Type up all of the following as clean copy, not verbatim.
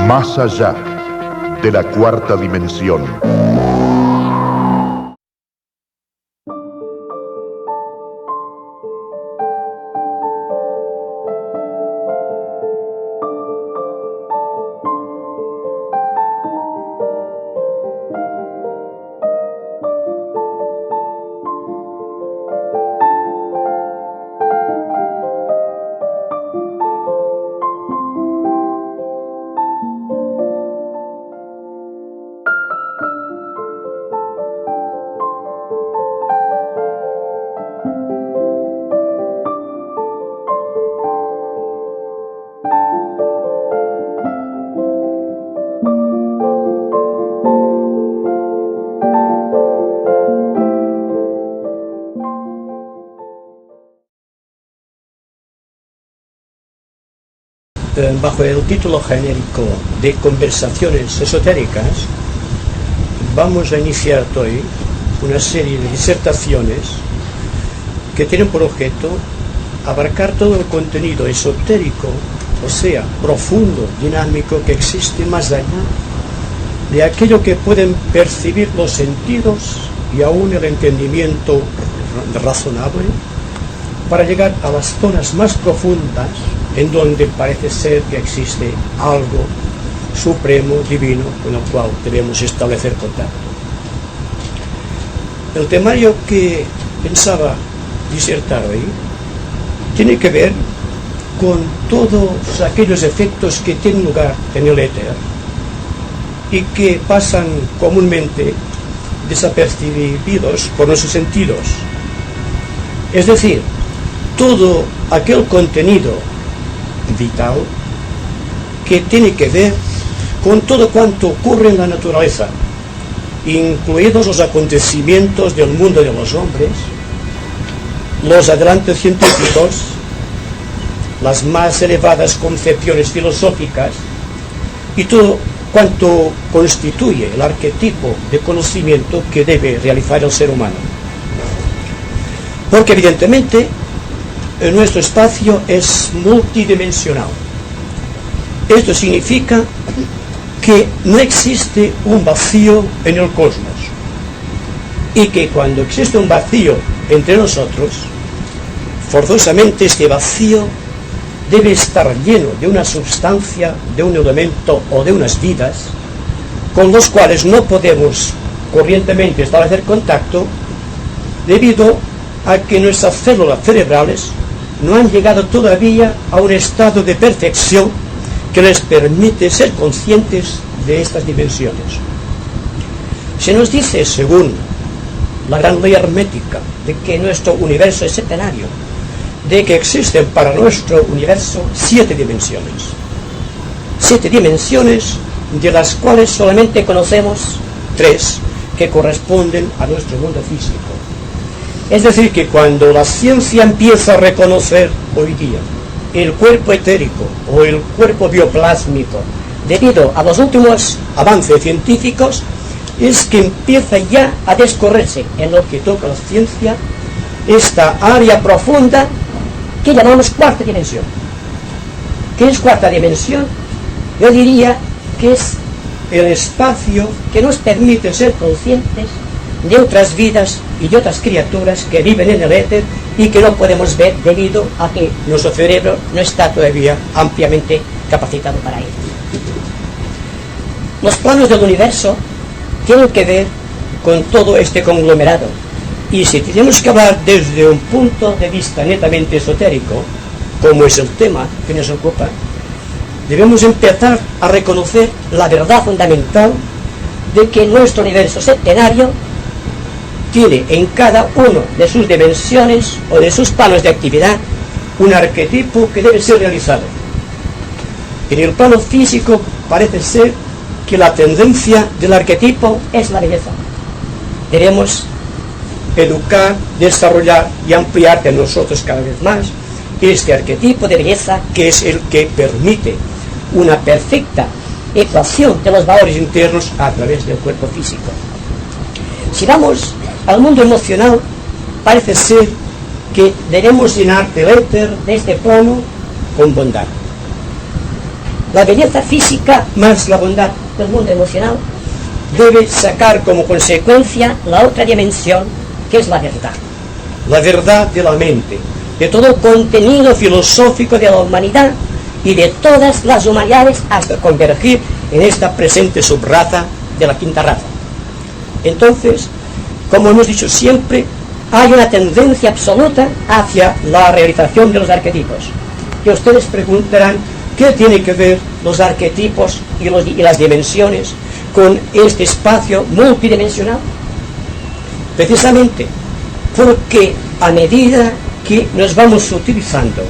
Más allá de la cuarta dimensión. Bajo el título genérico de Conversaciones Esotéricas, vamos a iniciar hoy una serie de disertaciones que tienen por objeto abarcar todo el contenido esotérico, o sea, profundo, dinámico, que existe más allá de aquello que pueden percibir los sentidos y aún el entendimiento razonable, para llegar a las zonas más profundas en donde parece ser que existe algo supremo, divino, con el cual debemos establecer contacto. El temario que pensaba disertar hoy tiene que ver con todos aquellos efectos que tienen lugar en el éter y que pasan comúnmente desapercibidos por nuestros sentidos. Es decir, todo aquel contenido vital que tiene que ver con todo cuanto ocurre en la naturaleza, incluidos los acontecimientos del mundo de los hombres, los adelantos científicos, las más elevadas concepciones filosóficas y todo cuanto constituye el arquetipo de conocimiento que debe realizar el ser humano. Porque evidentemente nuestro espacio es multidimensional. Esto significa que no existe un vacío en el cosmos y que cuando existe un vacío entre nosotros, forzosamente este vacío debe estar lleno de una sustancia, de un elemento o de unas vidas con los cuales no podemos corrientemente establecer contacto, debido a que nuestras células cerebrales no han llegado todavía a un estado de perfección que les permite ser conscientes de estas dimensiones. Se nos dice, según la gran ley hermética, de que nuestro universo es centenario, de que existen para nuestro universo 7 dimensiones. 7 dimensiones de las cuales solamente conocemos 3 que corresponden a nuestro mundo físico. Es decir, que cuando la ciencia empieza a reconocer hoy día el cuerpo etérico o el cuerpo bioplásmico, debido a los últimos avances científicos, es que empieza ya a descorrerse en lo que toca a la ciencia esta área profunda que llamamos cuarta dimensión. ¿Qué es cuarta dimensión? Yo diría que es el espacio que nos permite ser conscientes de otras vidas y de otras criaturas que viven en el éter y que no podemos ver debido a que nuestro cerebro no está todavía ampliamente capacitado para ello. Los planos del universo tienen que ver con todo este conglomerado, y si tenemos que hablar desde un punto de vista netamente esotérico, como es el tema que nos ocupa, debemos empezar a reconocer la verdad fundamental de que nuestro universo centenario tiene en cada una de sus dimensiones o de sus planos de actividad un arquetipo que debe ser realizado. En el plano físico parece ser que la tendencia del arquetipo es la belleza. Debemos educar, desarrollar y ampliar en nosotros cada vez más este arquetipo de belleza, que es el que permite una perfecta ecuación de los valores internos a través del cuerpo físico. Si vamos al mundo emocional, parece ser que debemos llenar el éter de este plano con bondad. la belleza física más la bondad del mundo emocional debe sacar como consecuencia la otra dimensión, que es la verdad de la mente, de todo el contenido filosófico de la humanidad y de todas las humanidades hasta convergir en esta presente subraza de la quinta raza. Entonces, como hemos dicho siempre, hay una tendencia absoluta hacia la realización de los arquetipos. Que ustedes preguntarán, ¿qué tiene que ver los arquetipos y las dimensiones con este espacio multidimensional? Precisamente porque a medida que nos vamos utilizando,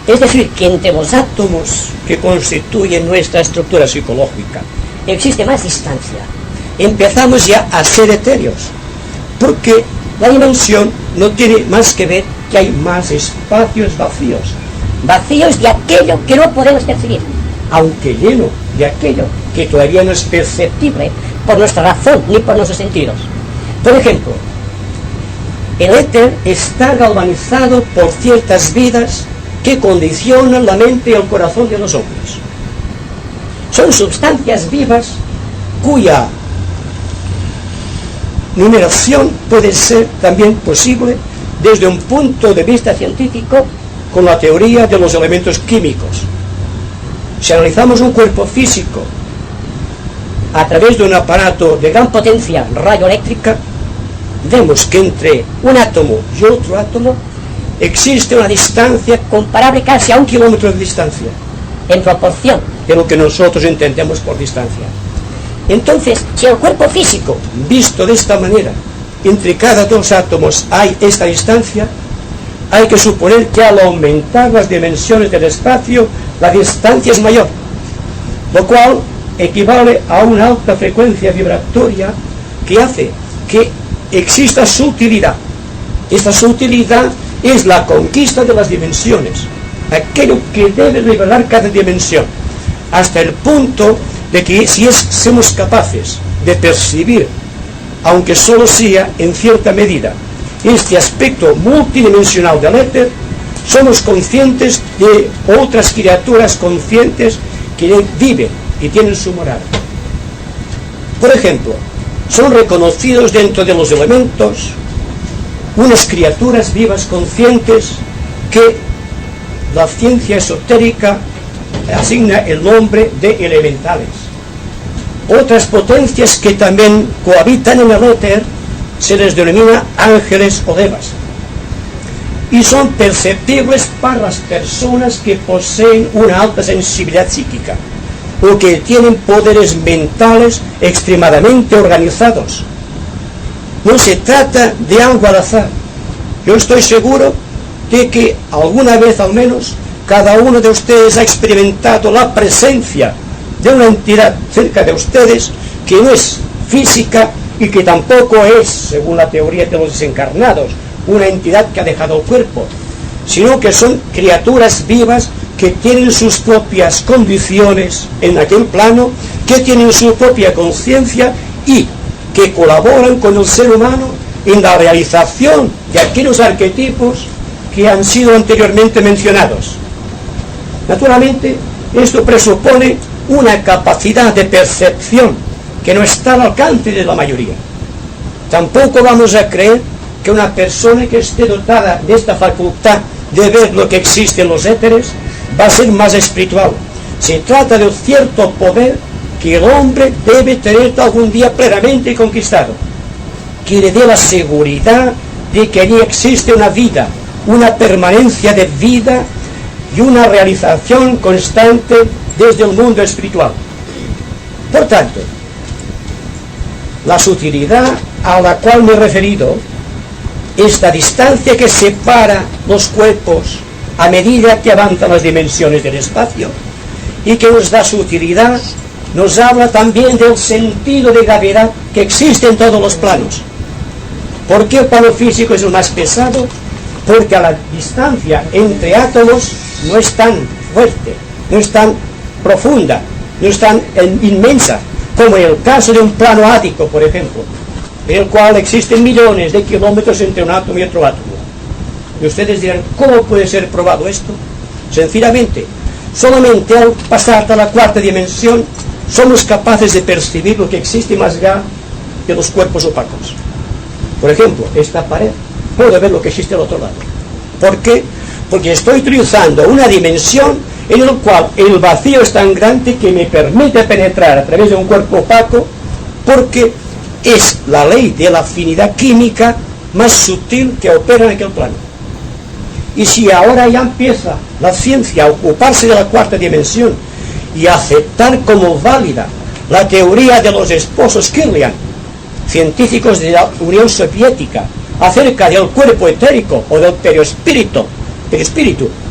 es decir, que entre los átomos que constituyen nuestra estructura psicológica existe más distancia, empezamos ya a ser etéreos, porque la dimensión no tiene más que ver que hay más espacios vacíos de aquello que no podemos percibir, aunque lleno de aquello que todavía no es perceptible por nuestra razón ni por nuestros sentidos. Por ejemplo, el éter está galvanizado por ciertas vidas que condicionan la mente y el corazón de los hombres. Son sustancias vivas cuya numeración puede ser también posible desde un punto de vista científico con la teoría de los elementos químicos. Si analizamos un cuerpo físico a través de un aparato de gran potencia radioeléctrica, vemos que entre un átomo y otro átomo existe una distancia comparable casi a 1 kilómetro de distancia, en proporción de lo que nosotros entendemos por distancia. Entonces, si el cuerpo físico, visto de esta manera, entre cada dos átomos hay esta distancia, hay que suponer que al aumentar las dimensiones del espacio, la distancia es mayor, lo cual equivale a una alta frecuencia vibratoria que hace que exista sutilidad. Esta sutilidad es la conquista de las dimensiones, aquello que debe revelar cada dimensión, hasta el punto de que si somos capaces de percibir, aunque solo sea en cierta medida, este aspecto multidimensional del éter, somos conscientes de otras criaturas conscientes que viven y tienen su morada. Por ejemplo, son reconocidos dentro de los elementos unas criaturas vivas conscientes que la ciencia esotérica asigna el nombre de elementales. Otras potencias que también cohabitan en el éter se les denomina ángeles o devas, y son perceptibles para las personas que poseen una alta sensibilidad psíquica o que tienen poderes mentales extremadamente organizados. No se trata de algo al azar. Yo estoy seguro de que alguna vez al menos cada uno de ustedes ha experimentado la presencia de una entidad cerca de ustedes que no es física y que tampoco es, según la teoría de los desencarnados, una entidad que ha dejado el cuerpo, sino que son criaturas vivas que tienen sus propias condiciones en aquel plano, que tienen su propia conciencia y que colaboran con el ser humano en la realización de aquellos arquetipos que han sido anteriormente mencionados. Naturalmente, esto presupone una capacidad de percepción que no está al alcance de la mayoría. Tampoco vamos a creer que una persona que esté dotada de esta facultad de ver lo que existe en los éteres va a ser más espiritual. Se trata de un cierto poder que el hombre debe tener algún día plenamente conquistado, que le dé la seguridad de que allí existe una vida, una permanencia de vida y una realización constante desde el mundo espiritual. Por tanto, la sutilidad a la cual me he referido, esta distancia que separa los cuerpos a medida que avanzan las dimensiones del espacio y que nos da sutilidad, nos habla también del sentido de gravedad que existe en todos los planos. ¿Por qué el plano físico es el más pesado? Porque a la distancia entre átomos no es tan fuerte, no es tan profunda, no es tan inmensa, como en el caso de un plano ático, por ejemplo, en el cual existen millones de kilómetros entre un átomo y otro átomo. Y ustedes dirán, ¿cómo puede ser probado esto? Sencillamente, Solamente al pasar a la cuarta dimensión somos capaces de percibir lo que existe más allá de los cuerpos opacos. Por ejemplo, esta pared, puedo ver lo que existe al otro lado. ¿Por qué? Porque estoy utilizando una dimensión en la cual el vacío es tan grande que me permite penetrar a través de un cuerpo opaco, porque es la ley de la afinidad química más sutil que opera en aquel plano. Y si ahora ya empieza la ciencia a ocuparse de la cuarta dimensión y a aceptar como válida la teoría de los esposos Kirlian, científicos de la Unión Soviética, acerca del cuerpo etérico o del perispíritu,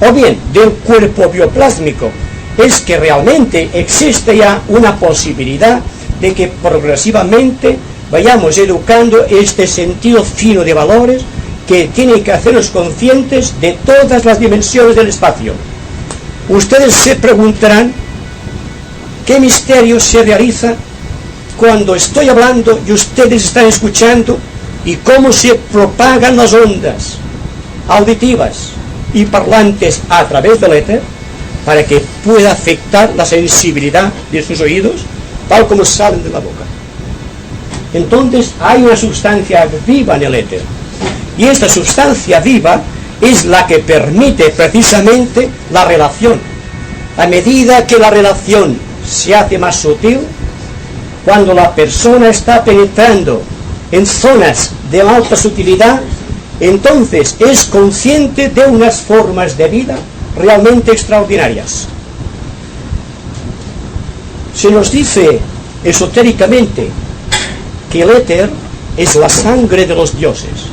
o bien del cuerpo bioplásmico, es que realmente existe ya una posibilidad de que progresivamente vayamos educando este sentido fino de valores que tiene que hacernos conscientes de todas las dimensiones del espacio. Ustedes se preguntarán qué misterio se realiza cuando estoy hablando y ustedes están escuchando, y cómo se propagan las ondas auditivas y parlantes a través del éter para que pueda afectar la sensibilidad de sus oídos tal como salen de la boca. Entonces hay una sustancia viva en el éter, y esta sustancia viva es la que permite precisamente la relación. A medida que la relación se hace más sutil, cuando la persona está penetrando en zonas de alta sutilidad, entonces es consciente de unas formas de vida realmente extraordinarias. Se nos dice esotéricamente que el éter es la sangre de los dioses.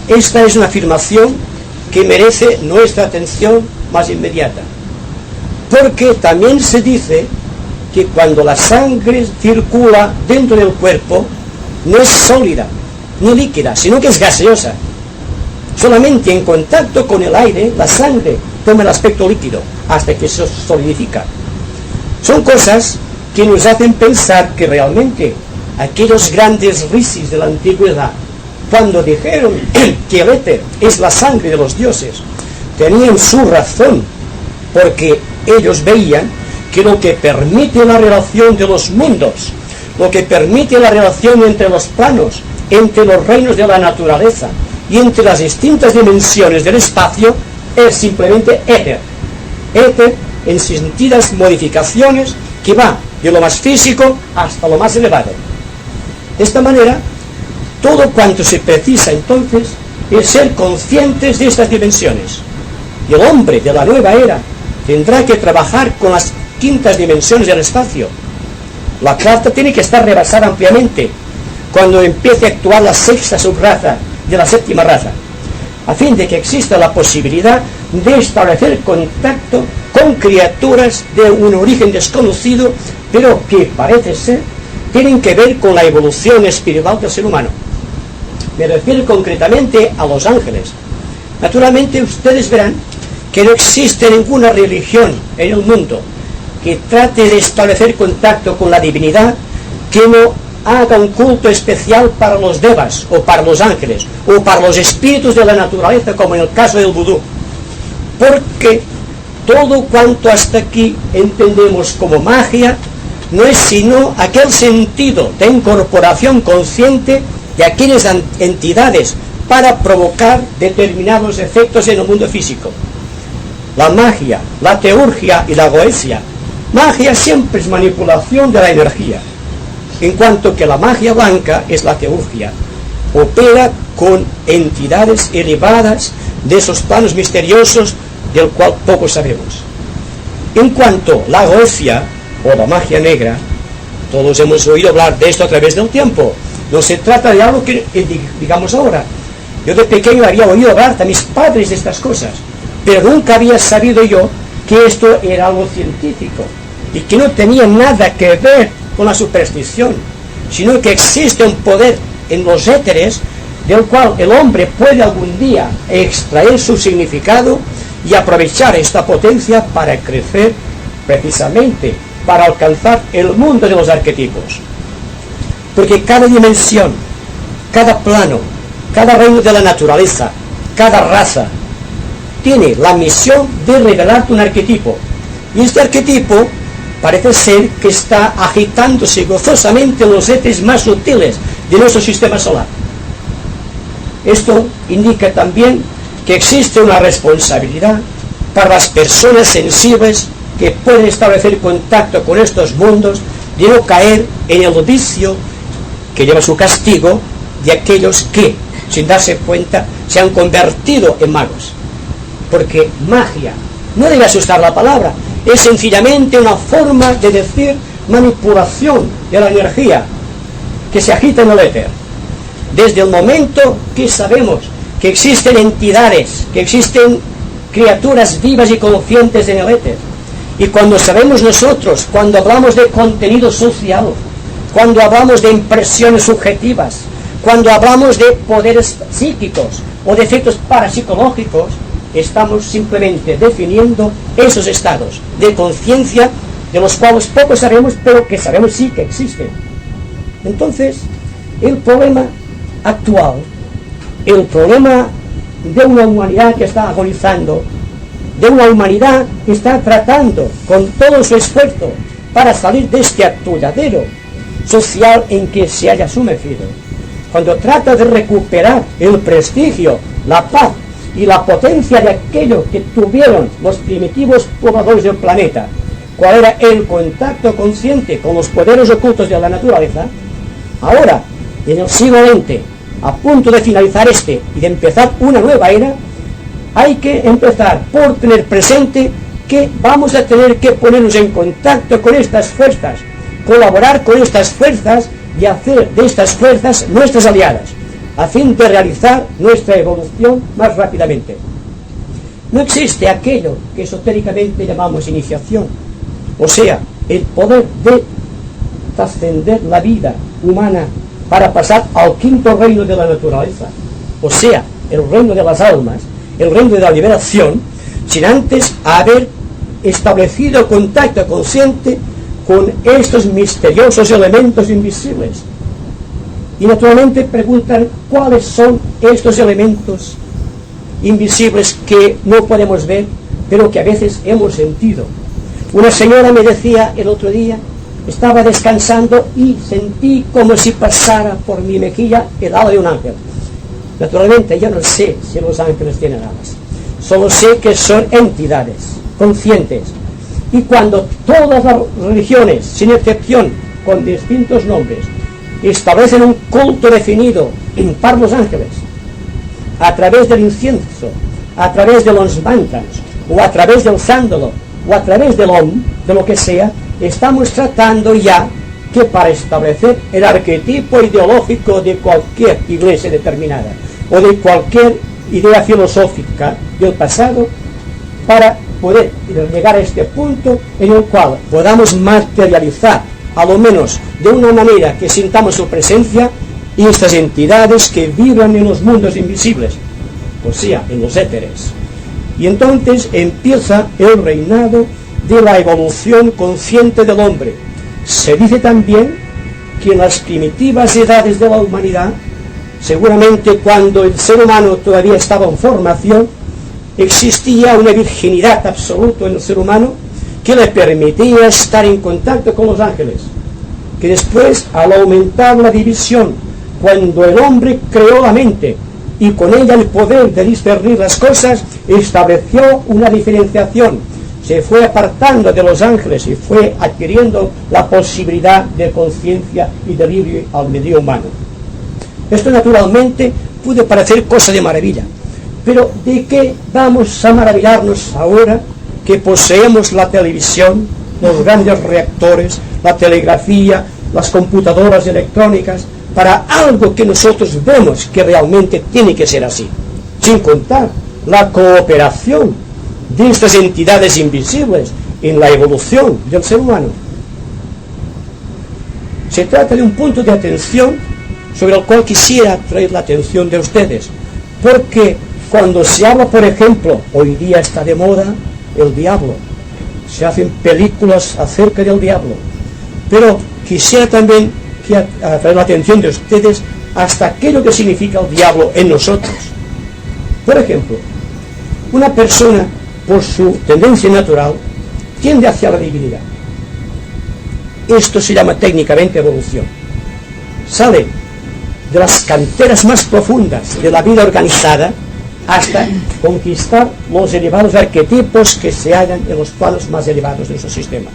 Esta es una afirmación que merece nuestra atención más inmediata, porque también se dice que cuando la sangre circula dentro del cuerpo, no es sólida ni líquida, sino que es gaseosa. Solamente en contacto con el aire, la sangre toma el aspecto líquido hasta que se solidifica. Son cosas que nos hacen pensar que realmente aquellos grandes rishis de la antigüedad, cuando dijeron que el éter es la sangre de los dioses, tenían su razón, porque ellos veían que lo que permite la relación de los mundos, lo que permite la relación entre los planos, entre los reinos de la naturaleza y entre las distintas dimensiones del espacio, es simplemente éter. Éter en sentidas modificaciones que va de lo más físico hasta lo más elevado. De esta manera, todo cuanto se precisa entonces es ser conscientes de estas dimensiones. Y el hombre de la nueva era tendrá que trabajar con las quintas dimensiones del espacio. La cuarta tiene que estar rebasada ampliamente cuando empiece a actuar la sexta subraza de la séptima raza, a fin de que exista la posibilidad de establecer contacto con criaturas de un origen desconocido, pero que parece ser tienen que ver con la evolución espiritual del ser humano. Me refiero concretamente a los ángeles. Naturalmente ustedes verán que no existe ninguna religión en el mundo que trate de establecer contacto con la divinidad que no haga un culto especial para los devas, o para los ángeles, o para los espíritus de la naturaleza, como en el caso del vudú. Porque todo cuanto hasta aquí entendemos como magia no es sino aquel sentido de incorporación consciente de aquellas entidades para provocar determinados efectos en el mundo físico. La magia, la teurgia y la goesia. Magia siempre es manipulación de la energía, en cuanto que la magia blanca es la teurgia. Opera con entidades elevadas de esos planos misteriosos del cual poco sabemos. En cuanto a la goesia o la magia negra, todos hemos oído hablar de esto a través del tiempo. No se trata de algo que digamos ahora. Yo de pequeño había oído hablar de mis padres de estas cosas, pero nunca había sabido yo que esto era algo científico y que no tenía nada que ver con la superstición, sino que existe un poder en los éteres del cual el hombre puede algún día extraer su significado y aprovechar esta potencia para crecer, precisamente para alcanzar el mundo de los arquetipos. Porque cada dimensión, cada plano, cada reino de la naturaleza, cada raza, tiene la misión de revelarte un arquetipo. Y este arquetipo parece ser que está agitándose gozosamente en los éteres más sutiles de nuestro sistema solar. Esto indica también que existe una responsabilidad para las personas sensibles que pueden establecer contacto con estos mundos, de no caer en el vicio que lleva su castigo de aquellos que, sin darse cuenta, se han convertido en magos. Porque magia, no debe asustar la palabra, es sencillamente una forma de decir manipulación de la energía que se agita en el éter. Desde el momento que sabemos que existen entidades, que existen criaturas vivas y conscientes en el éter, y cuando sabemos nosotros, cuando hablamos de contenido social, cuando hablamos de impresiones subjetivas, cuando hablamos de poderes psíquicos o de efectos parapsicológicos, estamos simplemente definiendo esos estados de conciencia de los cuales poco sabemos, pero que sabemos sí que existen. Entonces, el problema actual, el problema de una humanidad que está agonizando, de una humanidad que está tratando con todo su esfuerzo para salir de este atolladero social en que se haya sumergido, cuando trata de recuperar el prestigio, la paz y la potencia de aquello que tuvieron los primitivos pobladores del planeta, cuál era el contacto consciente con los poderes ocultos de la naturaleza, ahora, en el siglo XX, a punto de finalizar este y de empezar una nueva era, hay que empezar por tener presente que vamos a tener que ponernos en contacto con estas fuerzas, colaborar con estas fuerzas y hacer de estas fuerzas nuestras aliadas, a fin de realizar nuestra evolución más rápidamente. No existe aquello que esotéricamente llamamos iniciación, o sea, el poder de trascender la vida humana para pasar al quinto reino de la naturaleza, o sea, el reino de las almas, el reino de la liberación, sin antes haber establecido contacto consciente con estos misteriosos elementos invisibles. Y naturalmente preguntan cuáles son estos elementos invisibles que no podemos ver, pero que a veces hemos sentido. Una señora me decía el otro día, estaba descansando y sentí como si pasara por mi mejilla el ala de un ángel. Naturalmente yo no sé si los ángeles tienen alas, solo sé que son entidades conscientes. Y cuando todas las religiones, sin excepción, con distintos nombres, establecen un culto definido para los ángeles, a través del incienso, a través de los mantras, o a través del sándalo, o a través del om, de lo que sea, estamos tratando ya que para establecer el arquetipo ideológico de cualquier iglesia determinada, o de cualquier idea filosófica del pasado, para poder llegar a este punto en el cual podamos materializar, a lo menos de una manera que sintamos su presencia, y estas entidades que vibran en los mundos invisibles, o sea, en los éteres. Y entonces empieza el reinado de la evolución consciente del hombre. Se dice también que en las primitivas edades de la humanidad, seguramente cuando el ser humano todavía estaba en formación, existía una virginidad absoluta en el ser humano que le permitía estar en contacto con los ángeles, que después, al aumentar la división, cuando el hombre creó la mente y con ella el poder de discernir las cosas, estableció una diferenciación, se fue apartando de los ángeles y fue adquiriendo la posibilidad de conciencia y de libre albedrío humano. Esto naturalmente puede parecer cosa de maravilla, pero ¿de qué vamos a maravillarnos ahora que poseemos la televisión, los grandes reactores, la telegrafía, las computadoras electrónicas, para algo que nosotros vemos que realmente tiene que ser así? Sin contar la cooperación de estas entidades invisibles en la evolución del ser humano. Se trata de un punto de atención sobre el cual quisiera traer la atención de ustedes, porque cuando se habla, por ejemplo, hoy día está de moda el diablo, se hacen películas acerca del diablo, pero quisiera también traer la atención de ustedes hasta aquello que significa el diablo en nosotros. Por ejemplo, una persona, por su tendencia natural, tiende hacia la divinidad. Esto se llama técnicamente evolución. Sale de las canteras más profundas de la vida organizada hasta conquistar los elevados arquetipos que se hallan en los planos más elevados de nuestro sistema.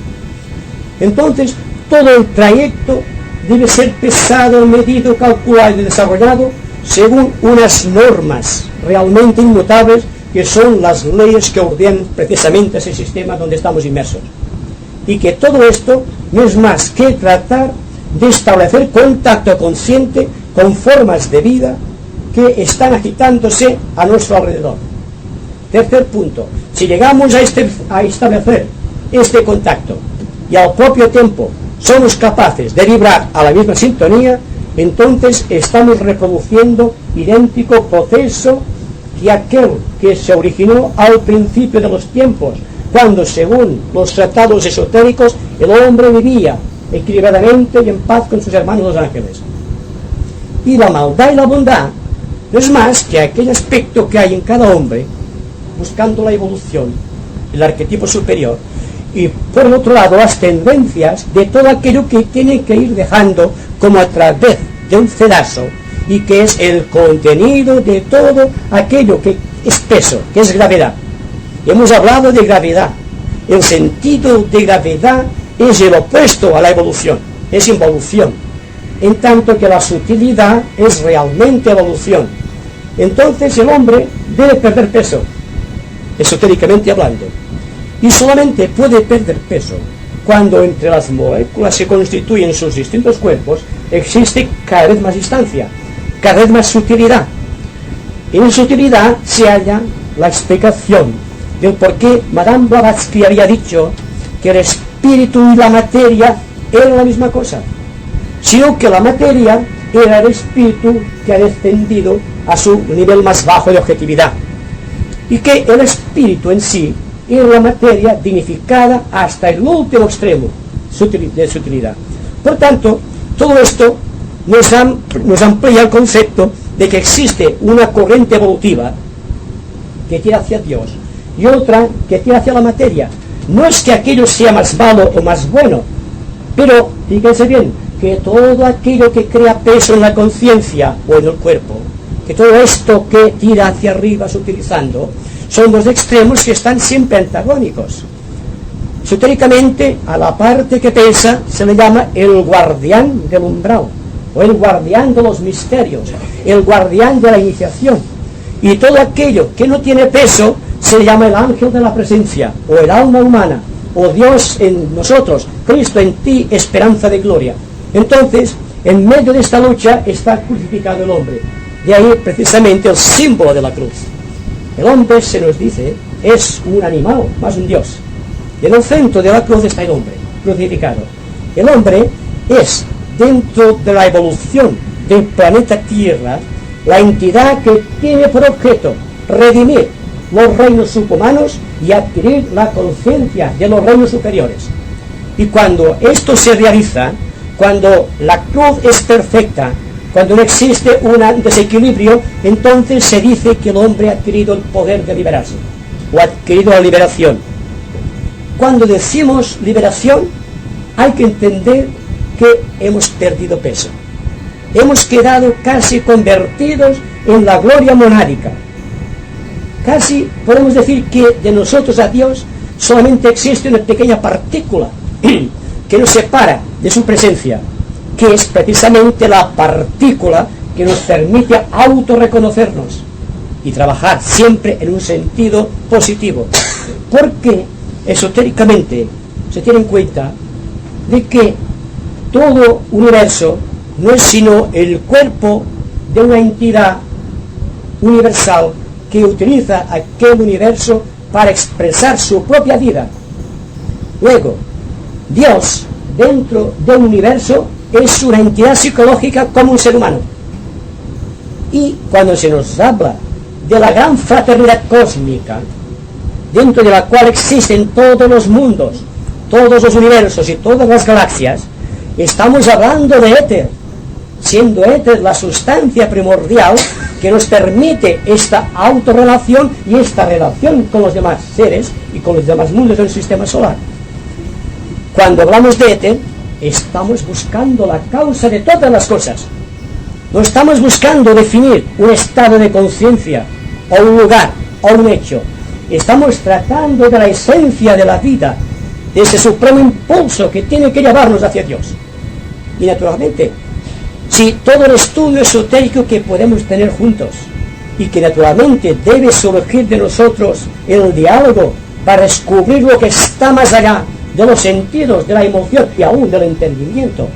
Entonces, todo el trayecto debe ser pesado, medido, calculado y desarrollado según unas normas realmente inmutables, que son las leyes que ordenan precisamente ese sistema donde estamos inmersos. Y que todo esto no es más que tratar de establecer contacto consciente con formas de vida que están agitándose a nuestro alrededor. Tercer punto, si llegamos a establecer este contacto y al propio tiempo somos capaces de vibrar a la misma sintonía, entonces estamos reproduciendo idéntico proceso que aquel que se originó al principio de los tiempos, cuando, según los tratados esotéricos, el hombre vivía equilibradamente y en paz con sus hermanos los ángeles. Y la maldad y la bondad no es más que aquel aspecto que hay en cada hombre, buscando la evolución, el arquetipo superior, y por el otro lado las tendencias de todo aquello que tiene que ir dejando como a través de un cedazo, y que es el contenido de todo aquello que es peso, que es gravedad. Hemos hablado de gravedad. El sentido de gravedad es el opuesto a la evolución, es involución, en tanto que la sutilidad es realmente evolución. Entonces el hombre debe perder peso, esotéricamente hablando, y solamente puede perder peso cuando entre las moléculas que constituyen sus distintos cuerpos existe cada vez más distancia, cada vez más sutilidad. En sutilidad se halla la explicación del por qué Madame Blavatsky había dicho que el espíritu y la materia eran la misma cosa, sino que la materia era el espíritu que ha descendido a su nivel más bajo de objetividad, y que el espíritu en sí era la materia dignificada hasta el último extremo de sutilidad. Por tanto, todo esto nos amplía el concepto de que existe una corriente evolutiva que tira hacia Dios y otra que tira hacia la materia. No es que aquello sea más malo o más bueno, pero fíjense bien que todo aquello que crea peso en la conciencia o en el cuerpo, que todo esto que tira hacia arriba sutilizando, son dos extremos que están siempre antagónicos. Esotéricamente, a la parte que pesa se le llama el guardián del umbral, o el guardián de los misterios, el guardián de la iniciación. Y todo aquello que no tiene peso se le llama el ángel de la presencia, o el alma humana, o Dios en nosotros, Cristo en ti, esperanza de gloria. Entonces, en medio de esta lucha está crucificado el hombre. De ahí precisamente el símbolo de la cruz. El hombre, se nos dice, es un animal, más un Dios. Y en el centro de la cruz está el hombre, crucificado. El hombre es, dentro de la evolución del planeta Tierra, la entidad que tiene por objeto redimir los reinos subhumanos y adquirir la conciencia de los reinos superiores. Y cuando esto se realiza, cuando la cruz es perfecta, cuando no existe un desequilibrio, entonces se dice que el hombre ha adquirido el poder de liberarse, o ha adquirido la liberación. Cuando decimos liberación, hay que entender que hemos perdido peso. Hemos quedado casi convertidos en la gloria monádica. Casi podemos decir que de nosotros a Dios solamente existe una pequeña partícula que nos separa de su presencia, que es precisamente la partícula que nos permite autorreconocernos y trabajar siempre en un sentido positivo. Porque esotéricamente se tiene en cuenta de que todo universo no es sino el cuerpo de una entidad universal que utiliza aquel universo para expresar su propia vida. Luego, Dios, dentro de un universo, es una entidad psicológica como un ser humano. Y cuando se nos habla de la gran fraternidad cósmica, dentro de la cual existen todos los mundos, todos los universos y todas las galaxias, estamos hablando de éter, siendo éter la sustancia primordial que nos permite esta autorrelación y esta relación con los demás seres y con los demás mundos del sistema solar. Cuando hablamos de éter, estamos buscando la causa de todas las cosas. No estamos buscando definir un estado de conciencia, o un lugar, o un hecho. Estamos tratando de la esencia de la vida, de ese supremo impulso que tiene que llevarnos hacia Dios. Y naturalmente, si todo el estudio esotérico que podemos tener juntos, y que naturalmente debe surgir de nosotros el diálogo para descubrir lo que está más allá de los sentidos, de la emoción y aún del entendimiento,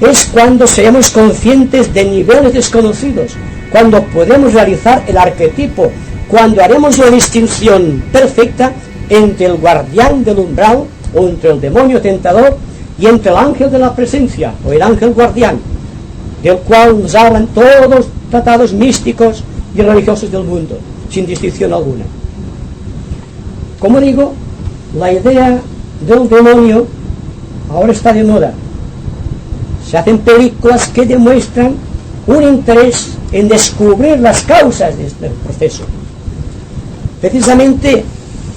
es cuando seremos conscientes de niveles desconocidos, cuando podemos realizar el arquetipo, cuando haremos una distinción perfecta entre el guardián del umbral, o entre el demonio tentador, y entre el ángel de la presencia, o el ángel guardián, del cual nos hablan todos los tratados místicos y religiosos del mundo, sin distinción alguna. Como digo, la idea del demonio ahora está de moda. Se hacen películas que demuestran un interés en descubrir las causas de este proceso. Precisamente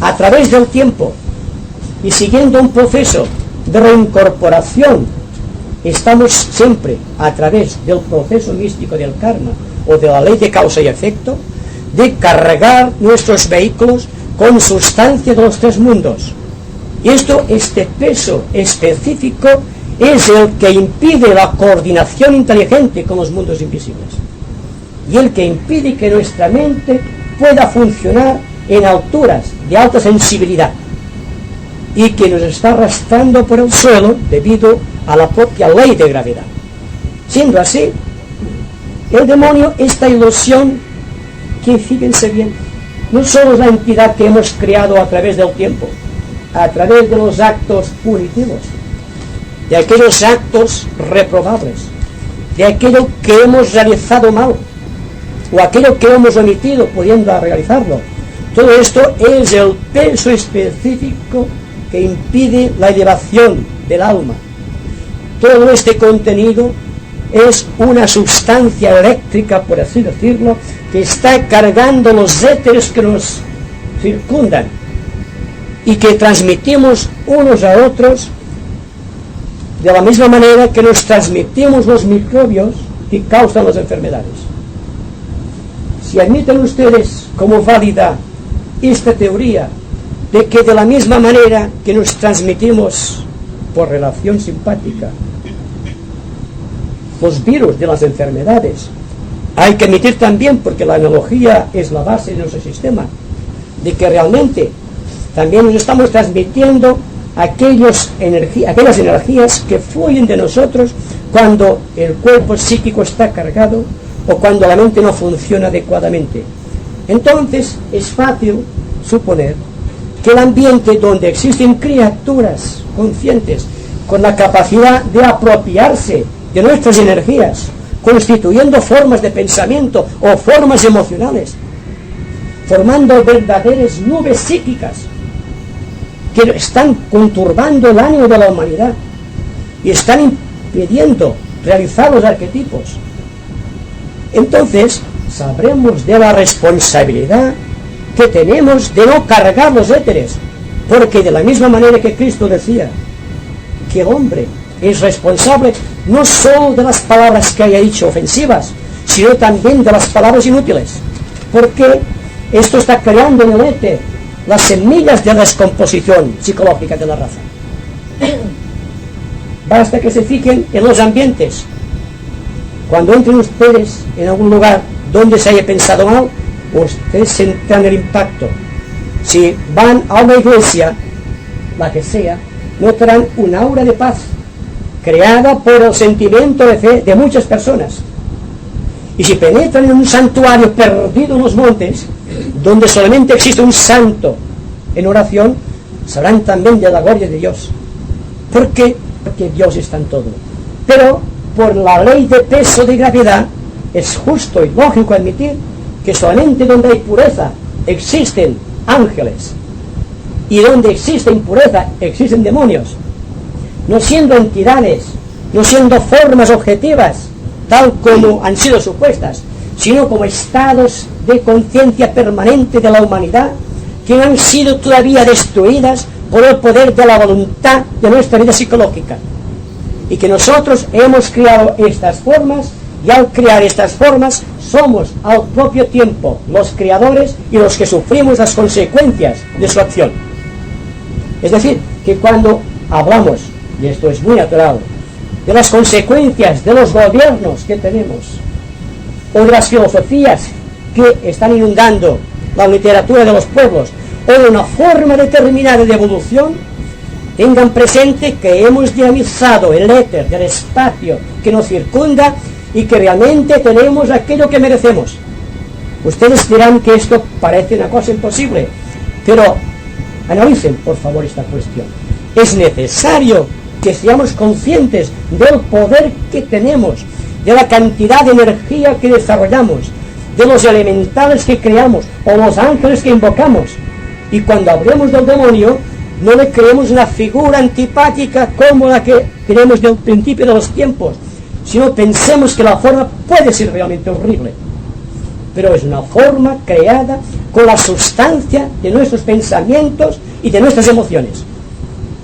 a través del tiempo y siguiendo un proceso de reincorporación, estamos siempre a través del proceso místico del karma o de la ley de causa y efecto, de cargar nuestros vehículos con sustancia de los tres mundos. Y este peso específico es el que impide la coordinación inteligente con los mundos invisibles y el que impide que nuestra mente pueda funcionar en alturas de alta sensibilidad y que nos está arrastrando por el suelo debido a la propia ley de gravedad. Siendo así, el demonio, esta ilusión que, fíjense bien, no solo es la entidad que hemos creado a través del tiempo, a través de los actos punitivos, de aquellos actos reprobables, de aquello que hemos realizado mal, o aquello que hemos omitido pudiendo realizarlo. Todo esto es el peso específico que impide la elevación del alma. Todo este contenido es una sustancia eléctrica, por así decirlo, que está cargando los éteres que nos circundan y que transmitimos unos a otros de la misma manera que nos transmitimos los microbios que causan las enfermedades. Si admiten ustedes como válida esta teoría de que de la misma manera que nos transmitimos por relación simpática los virus de las enfermedades, hay que admitir también, porque la analogía es la base de nuestro sistema, de que realmente también nos estamos transmitiendo aquellas energías que fluyen de nosotros cuando el cuerpo psíquico está cargado o cuando la mente no funciona adecuadamente. Entonces es fácil suponer que el ambiente donde existen criaturas conscientes con la capacidad de apropiarse de nuestras energías, constituyendo formas de pensamiento o formas emocionales, formando verdaderas nubes psíquicas que están conturbando el ánimo de la humanidad y están impidiendo realizar los arquetipos. Entonces sabremos de la responsabilidad que tenemos de no cargar los éteres, porque de la misma manera que Cristo decía que el hombre es responsable no solo de las palabras que haya dicho ofensivas, sino también de las palabras inútiles, porque esto está creando en el éter las semillas de descomposición psicológica de la raza. Basta que se fijen en los ambientes. Cuando entren ustedes en algún lugar donde se haya pensado mal, ustedes sentirán el impacto. Si van a una iglesia, la que sea, notarán un aura de paz creada por el sentimiento de fe de muchas personas. Y si penetran en un santuario perdido en los montes, donde solamente existe un santo en oración, sabrán también de la gloria de Dios. ¿Por qué? Porque Dios está en todo. Pero por la ley de peso de gravedad, es justo y lógico admitir que solamente donde hay pureza existen ángeles, y donde existe impureza existen demonios, no siendo entidades, no siendo formas objetivas tal como han sido supuestas, sino como estados de conciencia permanente de la humanidad que no han sido todavía destruidas por el poder de la voluntad de nuestra vida psicológica, y que nosotros hemos creado estas formas, y al crear estas formas somos al propio tiempo los creadores y los que sufrimos las consecuencias de su acción. Es decir, que cuando hablamos, y esto es muy natural, de las consecuencias de los gobiernos que tenemos, o de las filosofías que están inundando la literatura de los pueblos, o de una forma determinada de evolución, tengan presente que hemos dinamizado el éter del espacio que nos circunda y que realmente tenemos aquello que merecemos. Ustedes dirán que esto parece una cosa imposible, pero analicen por favor esta cuestión. Es necesario que seamos conscientes del poder que tenemos, de la cantidad de energía que desarrollamos, de los elementales que creamos o los ángeles que invocamos. Y cuando hablemos del demonio, no le creemos una figura antipática como la que tenemos del principio de los tiempos, sino pensemos que la forma puede ser realmente horrible, pero es una forma creada con la sustancia de nuestros pensamientos y de nuestras emociones.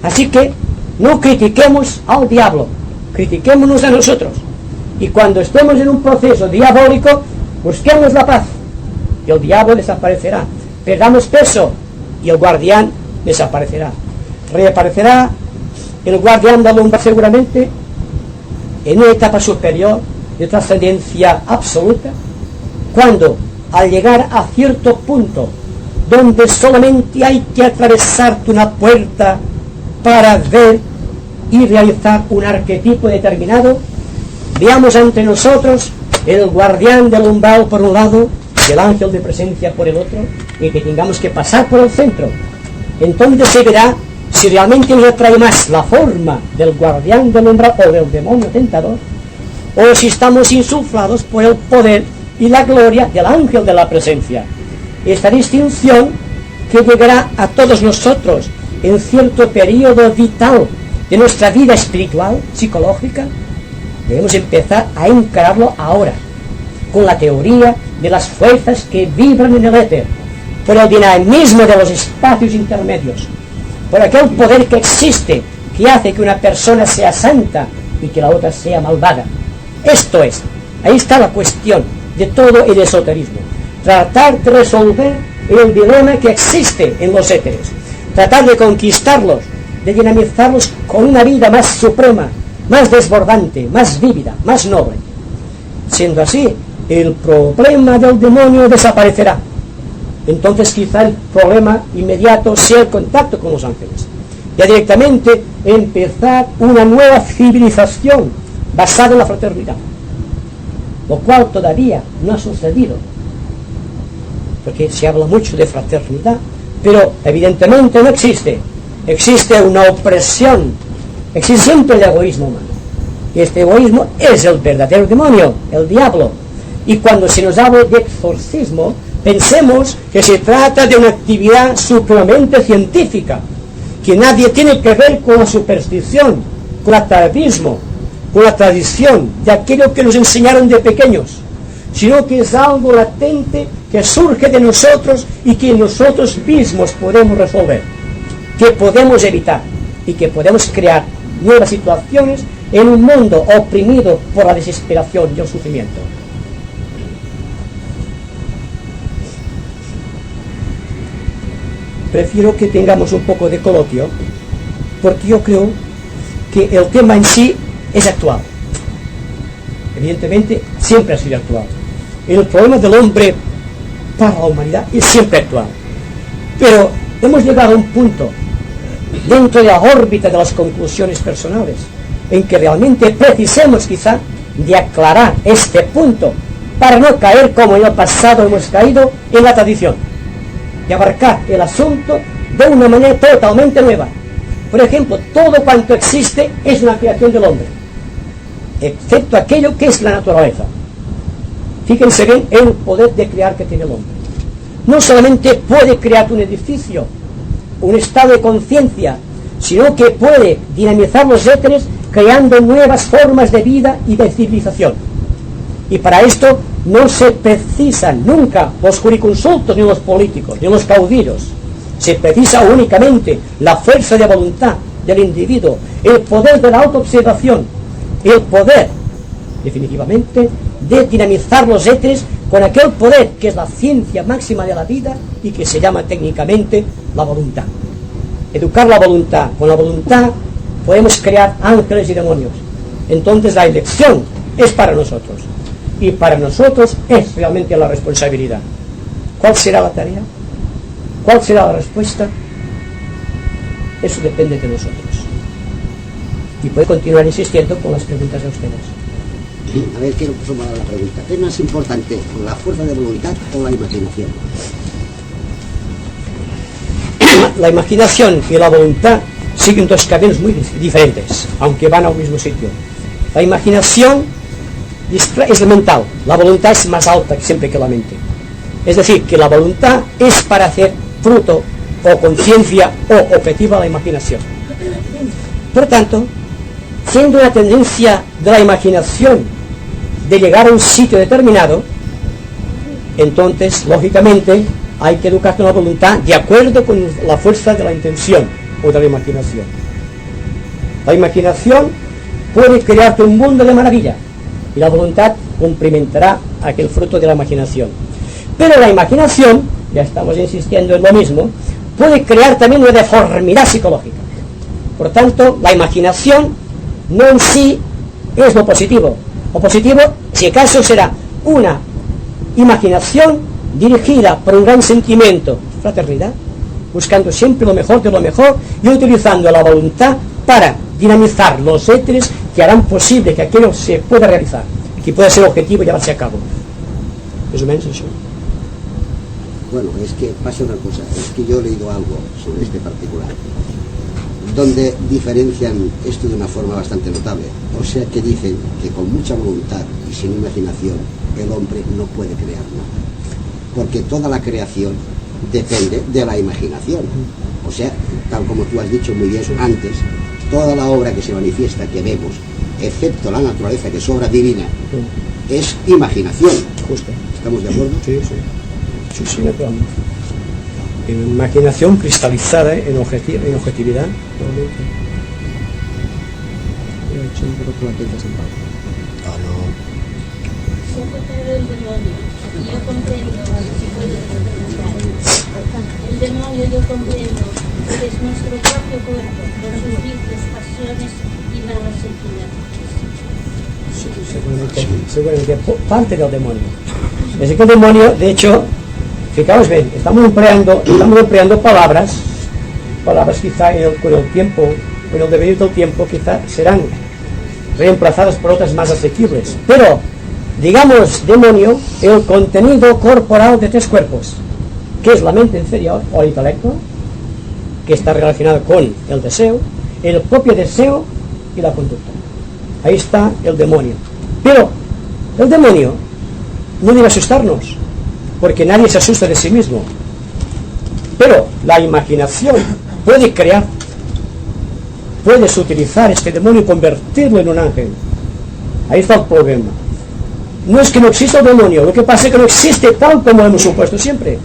Así que no critiquemos al diablo, critiquémonos a nosotros, y cuando estemos en un proceso diabólico, busquemos la paz, y el diablo desaparecerá. Perdamos peso, y el guardián desaparecerá. Reaparecerá el guardián de la lumbre seguramente en una etapa superior de trascendencia absoluta, cuando al llegar a cierto punto donde solamente hay que atravesar una puerta para ver y realizar un arquetipo determinado, veamos ante nosotros el guardián del umbral por un lado, el ángel de presencia por el otro, y que tengamos que pasar por el centro. Entonces se verá si realmente nos atrae más la forma del guardián del umbral o del demonio tentador, o si estamos insuflados por el poder y la gloria del ángel de la presencia. Esta distinción que llegará a todos nosotros en cierto periodo vital de nuestra vida espiritual, psicológica, debemos empezar a encararlo ahora, con la teoría de las fuerzas que vibran en el éter, por el dinamismo de los espacios intermedios, por aquel poder que existe, que hace que una persona sea santa y que la otra sea malvada. Esto es, ahí está la cuestión de todo el esoterismo. Tratar de resolver el dilema que existe en los éteres, tratar de conquistarlos, de dinamizarlos con una vida más suprema, más desbordante, más vívida, más noble. Siendo así, el problema del demonio desaparecerá. Entonces quizá el problema inmediato sea el contacto con los ángeles. Ya directamente empezar una nueva civilización basada en la fraternidad, lo cual todavía no ha sucedido, porque se habla mucho de fraternidad, pero evidentemente no existe. Existe una opresión, existe siempre el egoísmo humano, y este egoísmo es el verdadero demonio, el diablo. Y cuando se nos habla de exorcismo, pensemos que se trata de una actividad supremamente científica, que nadie tiene que ver con la superstición, con el atavismo, con la tradición de aquello que nos enseñaron de pequeños, sino que es algo latente que surge de nosotros y que nosotros mismos podemos resolver, que podemos evitar y que podemos crear nuevas situaciones en un mundo oprimido por la desesperación y el sufrimiento. Prefiero que tengamos un poco de coloquio, porque yo creo que el tema en sí es actual. Evidentemente, siempre ha sido actual. El problema del hombre para la humanidad es siempre actual. Pero hemos llegado a un punto, dentro de la órbita de las conclusiones personales, en que realmente precisemos quizá de aclarar este punto, para no caer como en el pasado hemos caído en la tradición, de abarcar el asunto de una manera totalmente nueva. Por ejemplo, todo cuanto existe es una creación del hombre, excepto aquello que es la naturaleza. Fíjense bien en el poder de crear que tiene el hombre. No solamente puede crear un edificio, un estado de conciencia, sino que puede dinamizar los éteres creando nuevas formas de vida y de civilización. Y para esto no se precisan nunca los jurisconsultos ni los políticos, ni los caudillos. Se precisa únicamente la fuerza de voluntad del individuo, el poder de la autoobservación, el poder, definitivamente, de dinamizar los éteres con aquel poder que es la ciencia máxima de la vida y que se llama técnicamente la voluntad. Educar la voluntad. Con la voluntad podemos crear ángeles y demonios. Entonces la elección es para nosotros. Y para nosotros es realmente la responsabilidad. ¿Cuál será la tarea? ¿Cuál será la respuesta? Eso depende de nosotros. Y puede continuar insistiendo con las preguntas de ustedes. A ver, quiero formular la pregunta. ¿Qué es más importante, la fuerza de voluntad o la imaginación? La imaginación y la voluntad siguen dos caminos muy diferentes, aunque van al mismo sitio. La imaginación es mental, la voluntad es más alta siempre que la mente. Es decir, que la voluntad es para hacer fruto o conciencia o objetiva la imaginación. Por tanto, siendo una tendencia de la imaginación de llegar a un sitio determinado, entonces, lógicamente, hay que educar con la voluntad de acuerdo con la fuerza de la intención o de la imaginación. La imaginación puede crearte un mundo de maravilla y la voluntad complementará aquel fruto de la imaginación. Pero la imaginación, ya estamos insistiendo en lo mismo, puede crear también una deformidad psicológica. Por tanto, la imaginación no en sí es lo positivo. Lo positivo, si acaso, será una imaginación dirigida por un gran sentimiento, fraternidad, buscando siempre lo mejor de lo mejor y utilizando la voluntad para dinamizar los éteres que harán posible que aquello se pueda realizar, que pueda ser objetivo y llevarse a cabo. Más o menos eso. Bueno, es que pasa una cosa, es que yo he leído algo sobre este particular, donde diferencian esto de una forma bastante notable. O sea que dicen que con mucha voluntad y sin imaginación el hombre no puede crear nada, porque toda la creación depende de la imaginación. O sea, tal como tú has dicho muy bien antes, toda la obra que se manifiesta, que vemos, excepto la naturaleza, que es obra divina, es imaginación. Justo. ¿Estamos de acuerdo? Sí, sí. Sí, sí, naturalmente. Imaginación cristalizada en objetividad. Yo comprendo, si puedo el demonio yo comprendo, que es nuestro propio cuerpo, con sus vicios, pasiones y malas inclinaciones. Seguramente parte del demonio. Es que el demonio, de hecho, fijaos bien, estamos empleando palabras quizá con el tiempo, con el devenir del tiempo, quizá serán reemplazadas por otras más asequibles. Pero, digamos demonio, el contenido corporal de tres cuerpos, que es la mente inferior o el intelecto, que está relacionado con el deseo, el propio deseo y la conducta. Ahí está el demonio. Pero el demonio no debe asustarnos, porque nadie se asusta de sí mismo. Pero la imaginación puede crear, puedes utilizar este demonio y convertirlo en un ángel. Ahí está el problema. No es que no exista el demonio, lo que pasa es que no existe tal como hemos supuesto siempre.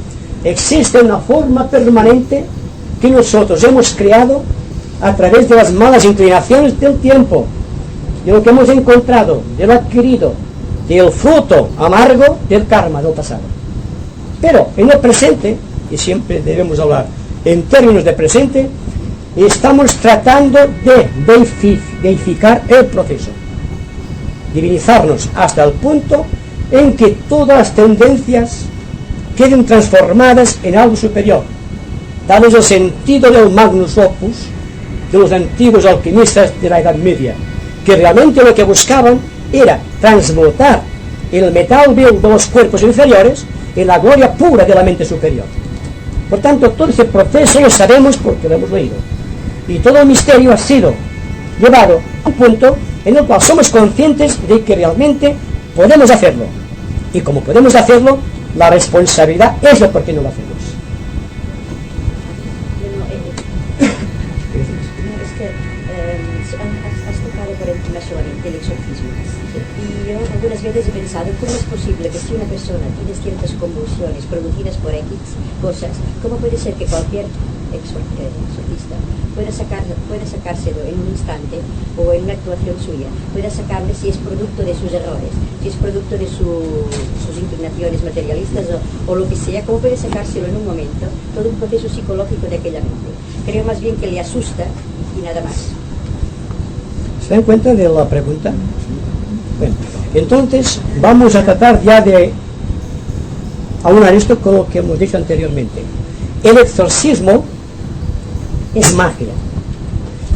Existe una forma permanente que nosotros hemos creado a través de las malas inclinaciones del tiempo, de lo que hemos encontrado, de lo adquirido, del fruto amargo del karma del pasado. Pero en el presente, y siempre debemos hablar en términos de presente, estamos tratando de deificar el proceso, divinizarnos hasta el punto en que todas las tendencias queden transformadas en algo superior, dados el sentido del magnus opus de los antiguos alquimistas de la Edad Media, que realmente lo que buscaban era transmutar el metal vil de los cuerpos inferiores en la gloria pura de la mente superior. Por tanto, todo ese proceso lo sabemos porque lo hemos leído, y todo el misterio ha sido llevado a un punto en el cual somos conscientes de que realmente podemos hacerlo, y como podemos hacerlo, la responsabilidad es lo por qué no lo hacemos. Es que has tocado por encima solamente el exorcismo, Y yo algunas veces he pensado, ¿cómo es posible que si una persona tiene ciertas convulsiones producidas por X cosas, cómo puede ser que cualquier exorcista pueda sacárselo en un instante o en una actuación suya, pueda sacarle si es producto de sus errores, si es producto de sus inclinaciones materialistas o lo que sea, cómo puede sacárselo en un momento, todo un proceso psicológico de aquella mente? Creo más bien que le asusta y nada más. ¿Se dan cuenta de la pregunta? Bueno, entonces vamos a tratar ya de aunar esto con lo que hemos dicho anteriormente. El exorcismo es magia,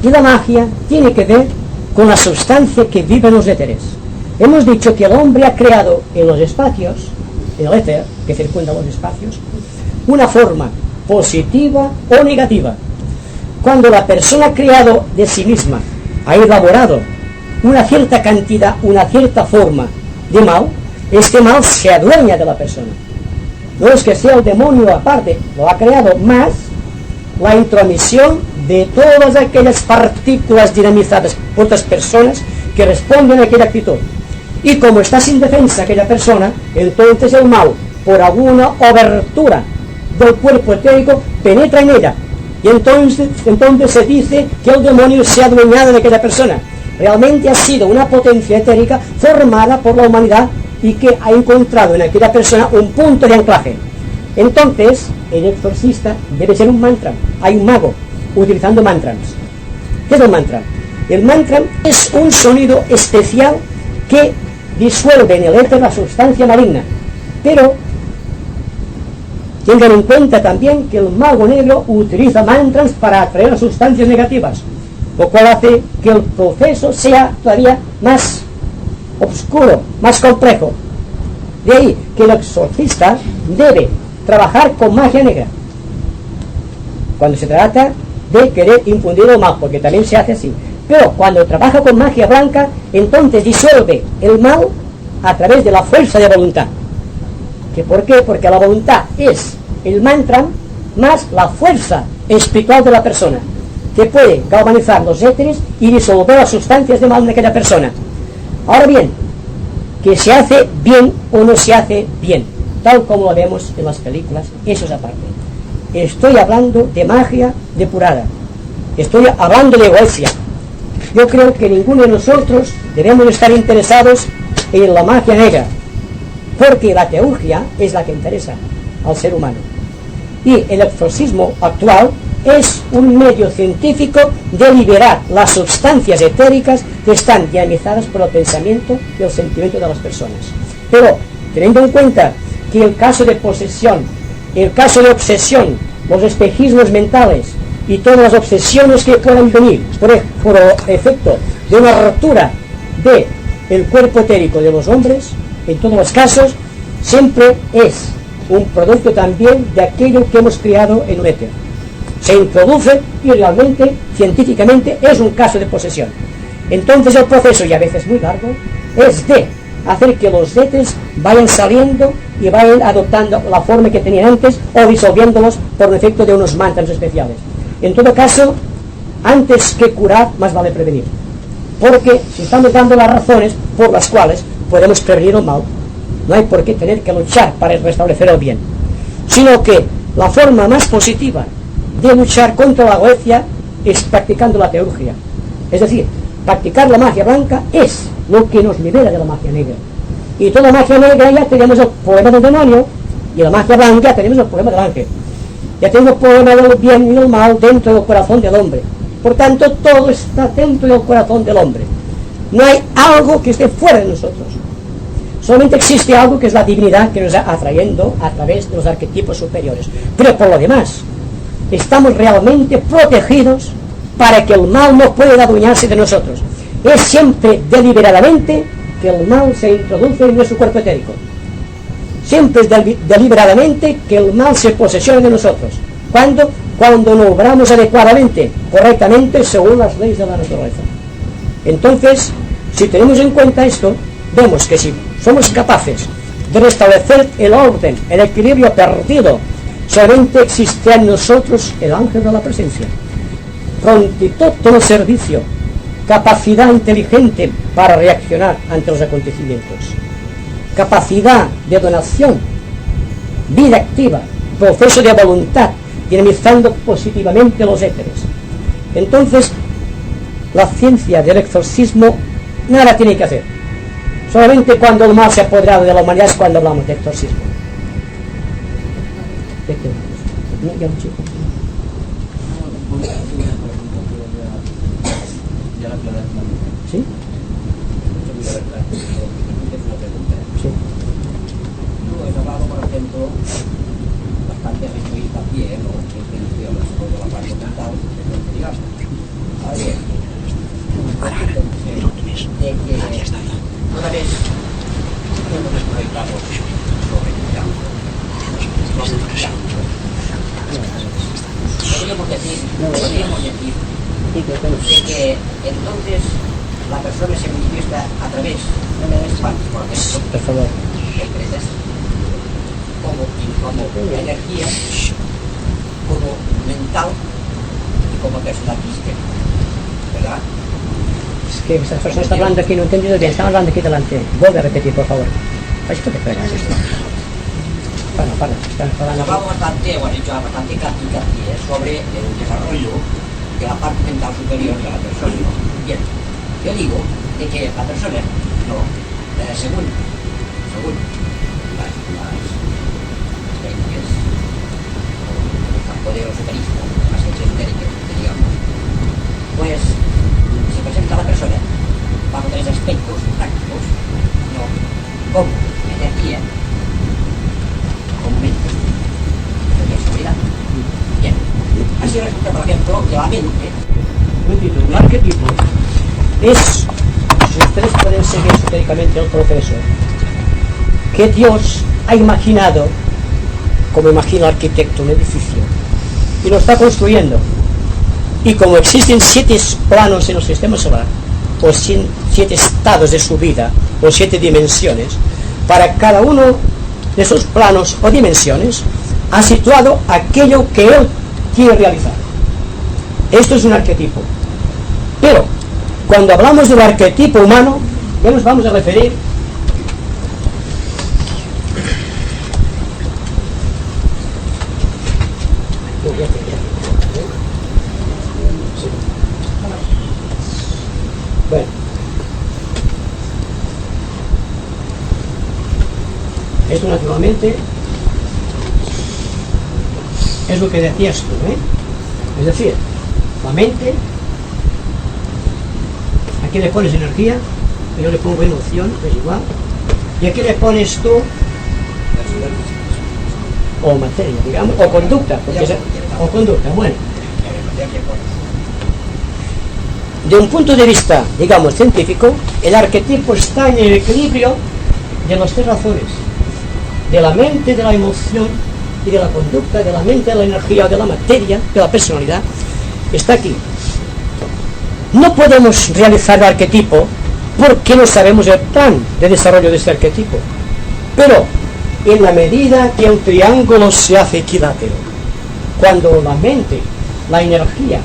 y la magia tiene que ver con la sustancia que vive en los éteres. Hemos dicho que el hombre ha creado en los espacios, en el éter que circunda los espacios, una forma positiva o negativa. Cuando la persona ha creado de sí misma, ha elaborado una cierta cantidad, una cierta forma de mal, este mal se adueña de la persona. No es que sea el demonio aparte, lo ha creado, más la intromisión de todas aquellas partículas dinamizadas por otras personas que responden a aquella actitud. Y como está sin defensa aquella persona, entonces el mal, por alguna obertura del cuerpo etérico, penetra en ella. Y entonces se dice que el demonio se ha adueñado de aquella persona. Realmente ha sido una potencia etérica formada por la humanidad y que ha encontrado en aquella persona un punto de anclaje. Entonces, el exorcista debe ser un mantra. Hay un mago utilizando mantras. ¿Qué es el mantra? El mantra es un sonido especial que disuelve en el éter la sustancia maligna. Pero tengan en cuenta también que el mago negro utiliza mantras para atraer sustancias negativas, lo cual hace que el proceso sea todavía más oscuro, más complejo. De ahí que el exorcista debe trabajar con magia negra cuando se trata de querer infundir el mal, porque también se hace así. Pero cuando trabaja con magia blanca, entonces disuelve el mal a través de la fuerza de voluntad. ¿Que por qué? Porque la voluntad es el mantra más la fuerza espiritual de la persona, que puede galvanizar los éteres y disolver las sustancias de mal de aquella persona. Ahora bien, que se hace bien o no se hace bien, tal como lo vemos en las películas, eso es aparte. Estoy hablando de magia depurada, estoy hablando de Goetia. Yo creo que ninguno de nosotros debemos estar interesados en la magia negra, porque la teurgia es la que interesa al ser humano. Y el exorcismo actual es un medio científico de liberar las sustancias etéricas que están dinamizadas por el pensamiento y el sentimiento de las personas. Pero, teniendo en cuenta que el caso de posesión, el caso de obsesión, los espejismos mentales y todas las obsesiones que puedan venir por efecto de una ruptura del cuerpo etérico de los hombres, en todos los casos, siempre es un producto también de aquello que hemos creado en un éter. Se introduce y realmente, científicamente, es un caso de posesión. Entonces el proceso, y a veces muy largo, es de hacer que los éteres vayan saliendo y vayan adoptando la forma que tenían antes o disolviéndolos por efecto de unos mantras especiales. En todo caso, antes que curar, más vale prevenir. Porque si estamos dando las razones por las cuales podemos prevenir el mal, no hay por qué tener que luchar para restablecer el bien, sino que la forma más positiva de luchar contra la Goetia es practicando la teurgia. Es decir, practicar la magia blanca es lo que nos libera de la magia negra. Y toda magia negra ya tenemos el problema del demonio, y la magia blanca ya tenemos el problema del ángel. Ya tenemos el problema del bien y del mal dentro del corazón del hombre. Por tanto, todo está dentro del corazón del hombre. No hay algo que esté fuera de nosotros. Solamente existe algo que es la divinidad que nos está atrayendo a través de los arquetipos superiores. Pero por lo demás, estamos realmente protegidos para que el mal no pueda adueñarse de nosotros. Es siempre deliberadamente que el mal se introduce en nuestro cuerpo etérico. Siempre es deliberadamente que el mal se posesiona de nosotros. ¿Cuándo? Cuando no obramos adecuadamente, correctamente, según las leyes de la naturaleza. Entonces, si tenemos en cuenta esto, vemos que si somos capaces de restablecer el orden, el equilibrio perdido, solamente existe en nosotros el ángel de la presencia. Prontitud todo servicio, capacidad inteligente para reaccionar ante los acontecimientos, capacidad de donación, vida activa, proceso de voluntad, dinamizando positivamente los éteres. Entonces, la ciencia del exorcismo nada tiene que hacer. Solamente cuando el mal se ha apoderado de la humanidad es cuando hablamos de exorcismo. ¿De qué? ¿No? Ya un chico. ¿Sí? Sí. Tú has hablado, por ejemplo, bastante ritualista también, o de la parte mental, digamos. Ahora bien, de que una vez hemos proyectado sobre el campo, podríamos decir de que entonces la persona se manifiesta a través de espacios, por ejemplo, Por favor. concretas, como energía, como mental y como personal física, ¿verdad? Es que esa persona está hablando aquí, no he entendido bien, estamos hablando aquí delante. Vuelve a repetir, por favor. Esto te pega, esto. Para, estás hablando. Hablamos bastante, o has hecho bastante hincapié sobre el desarrollo de la parte mental superior de la persona, ¿no? Bien, yo digo de que la persona, no, según las creencias, el poder esoterista, las creencias esotéricas, digamos, pues se presenta a la persona bajo tres aspectos prácticos, ¿no? Como energía, como mente, personalidad. Bien, así resulta, por ejemplo, que la mente, Un arquetipo es, si ustedes pueden seguir esotéricamente el proceso, que Dios ha imaginado, como imagina el arquitecto un edificio, y lo está construyendo. Y como existen 7 planos en el sistema solar, o 7 estados de su vida, o 7 dimensiones, para cada uno de esos planos o dimensiones ha situado aquello que él quiere realizar. Esto es un arquetipo. Pero cuando hablamos del arquetipo humano, ya nos vamos a referir bueno, esto naturalmente es lo que decías tú, es decir, la mente, aquí le pones energía, yo le pongo emoción, es igual, y aquí le pones tú o materia, digamos, o conducta, bueno. De un punto de vista, digamos, científico, el arquetipo está en el equilibrio de las 3 razones: de la mente, de la emoción y de la conducta, de la mente, de la energía, de la materia, de la personalidad. Está aquí. No podemos realizar el arquetipo porque no sabemos el plan de desarrollo de este arquetipo. Pero en la medida que el triángulo se hace equilátero, cuando la mente, la energía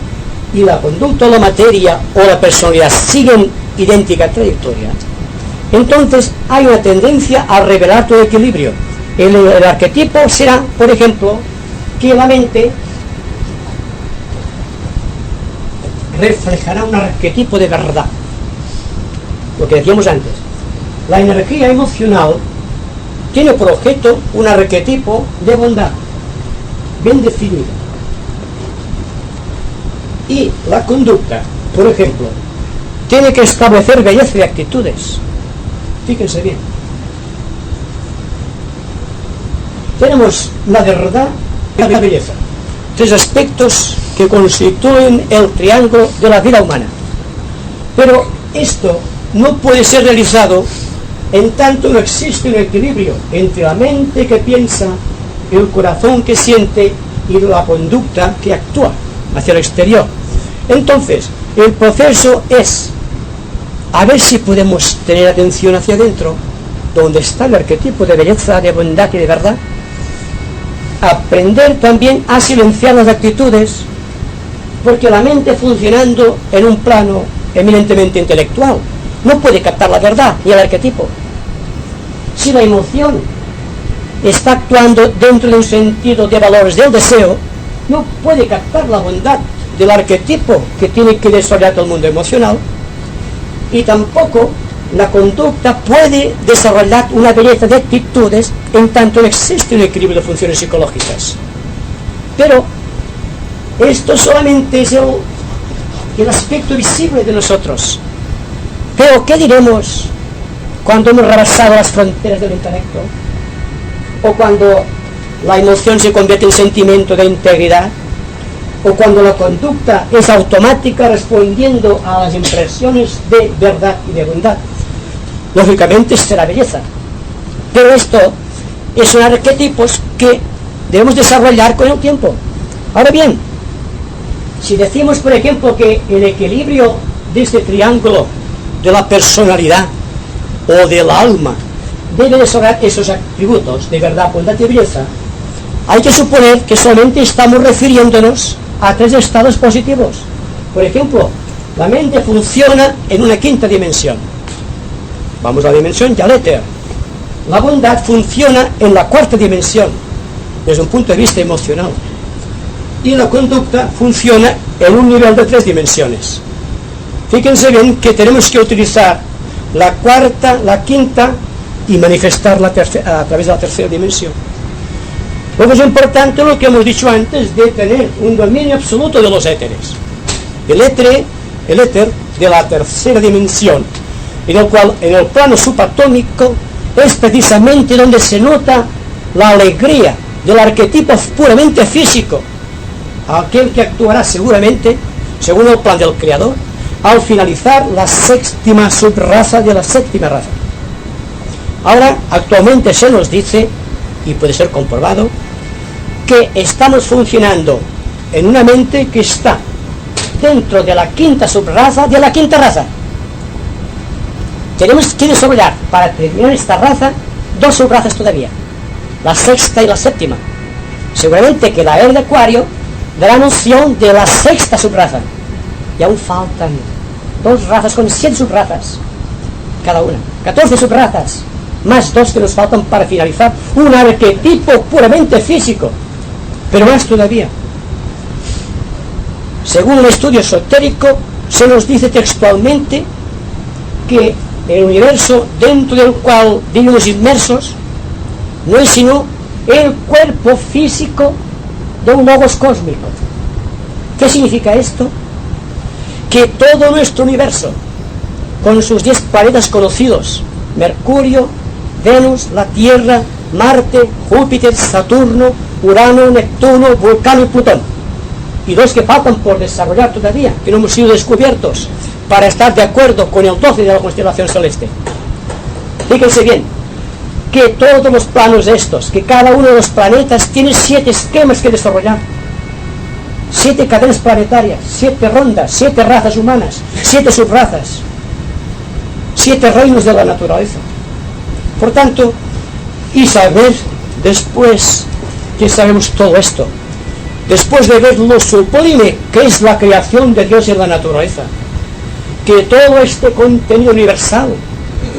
y la conducta o la materia o la personalidad siguen idéntica trayectoria, entonces hay una tendencia a revelar todo equilibrio. El arquetipo será, por ejemplo, que la mente reflejará un arquetipo de verdad, lo que decíamos antes. La energía emocional tiene por objeto un arquetipo de bondad bien definido, y la conducta, por ejemplo, tiene que establecer belleza y actitudes. Fíjense bien, tenemos la verdad y la belleza, 3 aspectos que constituyen el triángulo de la vida humana. Pero esto no puede ser realizado en tanto no existe un equilibrio entre la mente que piensa, el corazón que siente y la conducta que actúa hacia el exterior. Entonces, el proceso es a ver si podemos tener atención hacia adentro, donde está el arquetipo de belleza, de bondad y de verdad. Aprender también a silenciar las actitudes, porque la mente funcionando en un plano eminentemente intelectual. No puede captar la verdad ni el arquetipo. Si la emoción está actuando dentro de un sentido de valores del deseo, no puede captar la bondad del arquetipo que tiene que desarrollar todo el mundo emocional, y tampoco la conducta puede desarrollar una belleza de actitudes en tanto no existe un equilibrio de funciones psicológicas. Pero esto solamente es el aspecto visible de nosotros. Pero ¿qué diremos cuando hemos rebasado las fronteras del intelecto? O cuando la emoción se convierte en sentimiento de integridad, o cuando la conducta es automática respondiendo a las impresiones de verdad y de bondad. Lógicamente será belleza, pero esto son arquetipos que debemos desarrollar con el tiempo. Ahora bien, si decimos por ejemplo que el equilibrio de este triángulo de la personalidad o del alma debe desarrollar esos atributos de verdad, bondad y belleza, hay que suponer que solamente estamos refiriéndonos a 3 estados positivos. Por ejemplo, la mente funciona en una 5ª dimensión. Vamos a la dimensión del éter. La bondad funciona en la 4ª dimensión, desde un punto de vista emocional. Y la conducta funciona en un nivel de 3 dimensiones. Fíjense bien que tenemos que utilizar la 4ª, la 5ª y manifestarla a través de la 3ª dimensión. Luego es importante lo que hemos dicho antes de tener un dominio absoluto de los éteres. El éter de la 3ª dimensión, en el cual en el plano subatómico es precisamente donde se nota la alegría del arquetipo puramente físico, aquel que actuará seguramente, según el plan del Creador, al finalizar la 6ª subraza de la 7ª raza. Ahora, actualmente se nos dice, y puede ser comprobado, que estamos funcionando en una mente que está dentro de la 5ª subraza de la 5ª raza. Tenemos que desarrollar para terminar esta raza 2 subrazas todavía, la 6ª y la 7ª. Seguramente que la era de Acuario dará noción de la 6ª subraza, y aún faltan 2 razas con 7 subrazas cada una, 14 subrazas, más 2 que nos faltan para finalizar un arquetipo puramente físico. Pero más todavía, según un estudio esotérico, se nos dice textualmente que el universo dentro del cual vivimos inmersos no es sino el cuerpo físico de un logos cósmico. ¿Qué significa esto? Que todo nuestro universo, con sus 10 planetas conocidos, Mercurio, Venus, la Tierra, Marte, Júpiter, Saturno, Urano, Neptuno, Vulcano y Plutón, y 2 que faltan por desarrollar todavía, que no hemos sido descubiertos, para estar de acuerdo con el 12 de la constelación celeste. Fíjense bien, que todos los planos estos, que cada uno de los planetas tiene 7 esquemas que desarrollar, 7 cadenas planetarias, 7 rondas, 7 razas humanas, 7 subrazas, 7 reinos de la naturaleza. Por tanto, y saber después que sabemos todo esto, después de ver lo sublime que es la creación de Dios en la naturaleza, que todo este contenido universal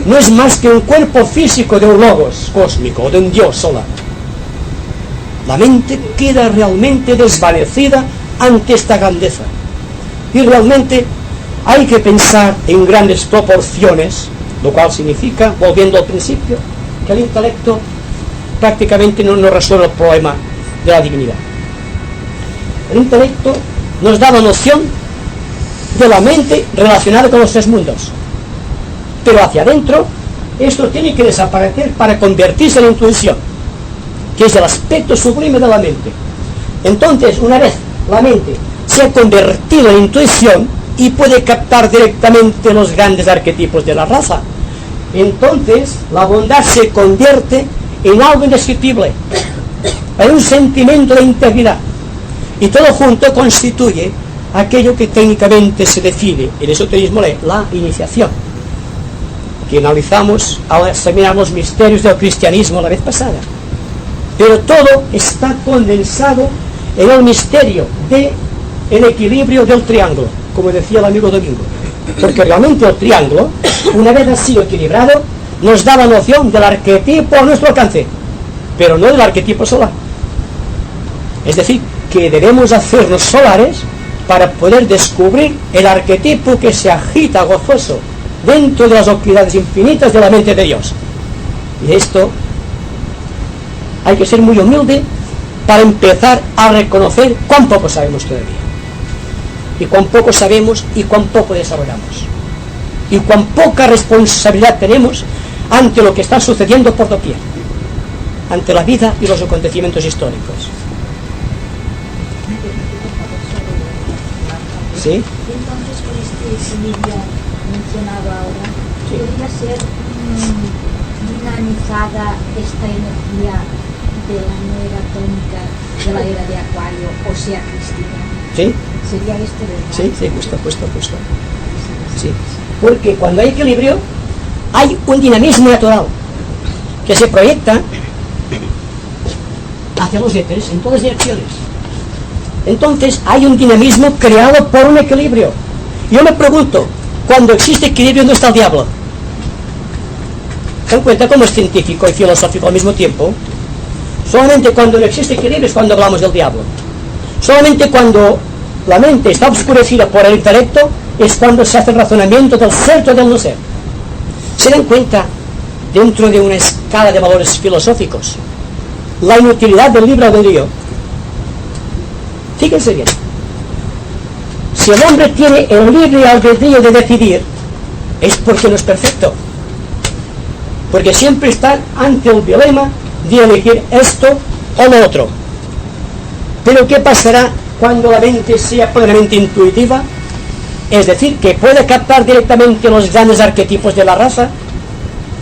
no es más que un cuerpo físico de un logos cósmico o de un Dios solar, la mente queda realmente desvanecida ante esta grandeza, y realmente hay que pensar en grandes proporciones, lo cual significa, volviendo al principio, que el intelecto prácticamente no resuelve el problema de la divinidad. El intelecto nos da la noción de la mente relacionada con los 3 mundos, pero hacia adentro esto tiene que desaparecer para convertirse en la intuición, que es el aspecto sublime de la mente. Entonces, una vez la mente se ha convertido en intuición y puede captar directamente los grandes arquetipos de la raza, entonces la bondad se convierte en algo indescriptible, en un sentimiento de integridad, y todo junto constituye aquello que técnicamente se define en esoterismo la iniciación, que analizamos al examinar los misterios del cristianismo la vez pasada. Pero todo está condensado en el misterio del equilibrio del triángulo, como decía el amigo Domingo. Porque realmente el triángulo, una vez ha sido equilibrado, nos da la noción del arquetipo a nuestro alcance, pero no del arquetipo solar. Es decir, que debemos hacernos solares para poder descubrir el arquetipo que se agita gozoso dentro de las oscuridades infinitas de la mente de Dios. Y esto hay que ser muy humilde para empezar a reconocer cuán poco sabemos todavía, y cuán poco sabemos y cuán poco desarrollamos, y cuán poca responsabilidad tenemos ante lo que está sucediendo por doquier, ante la vida y los acontecimientos históricos. ¿Sí? Entonces, con este equilibrio mencionado ahora, ¿podría ser dinamizada esta energía de la no era tónica de la era de Acuario, o sea, Cristina? ¿Sí? ¿Sería este verdad? Sí, justo. Sí. Porque cuando hay equilibrio, hay un dinamismo natural que se proyecta hacia los éteres en todas direcciones. Entonces hay un dinamismo creado por un equilibrio. Yo me pregunto, cuando existe equilibrio, ¿dónde está el diablo? ¿Se dan cuenta cómo es científico y filosófico al mismo tiempo? Solamente cuando no existe equilibrio es cuando hablamos del diablo. Solamente cuando la mente está oscurecida por el intelecto es cuando se hace el razonamiento del ser o del no ser. ¿Se dan cuenta, dentro de una escala de valores filosóficos, la inutilidad del libre albedrío? Fíjense bien. Si el hombre tiene el libre albedrío de decidir, es porque no es perfecto. Porque siempre está ante el dilema de elegir esto o lo otro. Pero ¿qué pasará cuando la mente sea plenamente intuitiva? Es decir, que puede captar directamente los grandes arquetipos de la raza.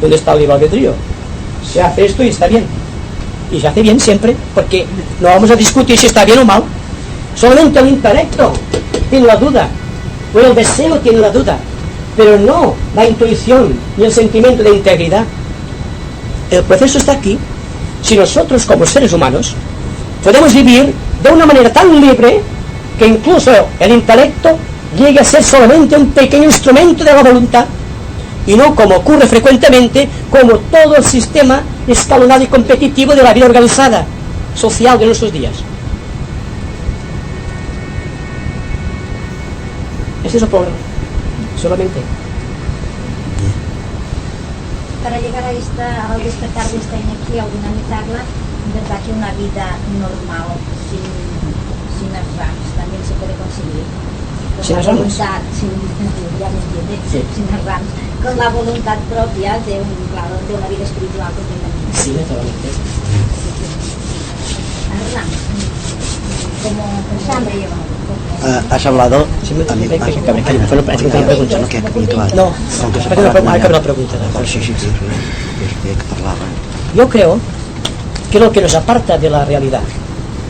¿Dónde está el libre albedrío? Se hace esto y está bien. Y se hace bien siempre, porque no vamos a discutir si está bien o mal. Solamente el intelecto tiene la duda, o el deseo tiene la duda, pero no la intuición ni el sentimiento de integridad. El proceso está aquí. Si nosotros, como seres humanos, podemos vivir de una manera tan libre que incluso el intelecto llegue a ser solamente un pequeño instrumento de la voluntad, y no como ocurre frecuentemente, como todo el sistema escalonado y competitivo de la vida organizada social de nuestros días. Ese es el problema, solamente. Para llegar al despertar de esta energía o dinamizarla, verdad que una vida normal, sin arrams, también se puede conseguir. Con ¿Sin la arrams? voluntad, ya me entiende, Sí. sin arrams, con la voluntad propia de una vida espiritual completamente. Sí, naturalmente. Arrams, como sangre llevado. Has hablado... Sí, me- a mí- me- has- me- me- fue una pregunta, ¿no? Que habitual. No, Com que s'ha acaba parlat la allà. pregunta. Sí, que parlava. Yo creo que lo que nos aparta de la realidad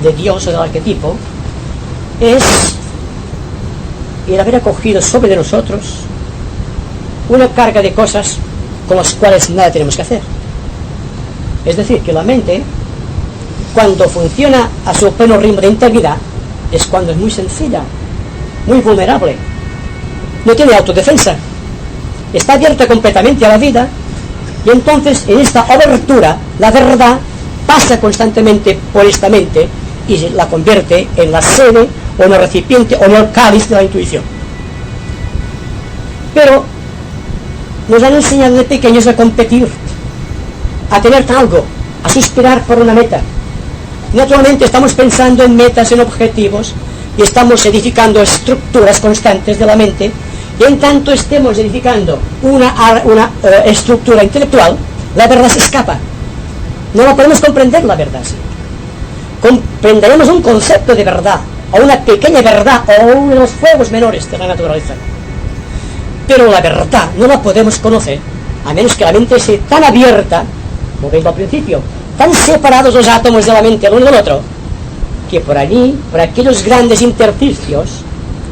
de Dios o del arquetipo es el haber acogido sobre de nosotros una carga de cosas con las cuales nada tenemos que hacer. Es decir, que la mente, cuando funciona a su pleno ritmo de integridad, es cuando es muy sencilla, muy vulnerable, no tiene autodefensa, está abierta completamente a la vida, y entonces en esta abertura la verdad pasa constantemente por esta mente y la convierte en la sede o en el recipiente o en el cáliz de la intuición. Pero nos han enseñado de pequeños a competir, a tener algo, a suspirar por una meta. Naturalmente estamos pensando en metas, en objetivos, y estamos edificando estructuras constantes de la mente, y en tanto estemos edificando una estructura intelectual, la verdad se escapa. No la podemos comprender, la verdad, sí. Comprenderemos un concepto de verdad, o una pequeña verdad, o uno de los fuegos menores de la naturaleza. Pero la verdad no la podemos conocer, a menos que la mente esté tan abierta, como veis al principio, tan separados los átomos de la mente el uno del otro, que por allí, por aquellos grandes intersticios,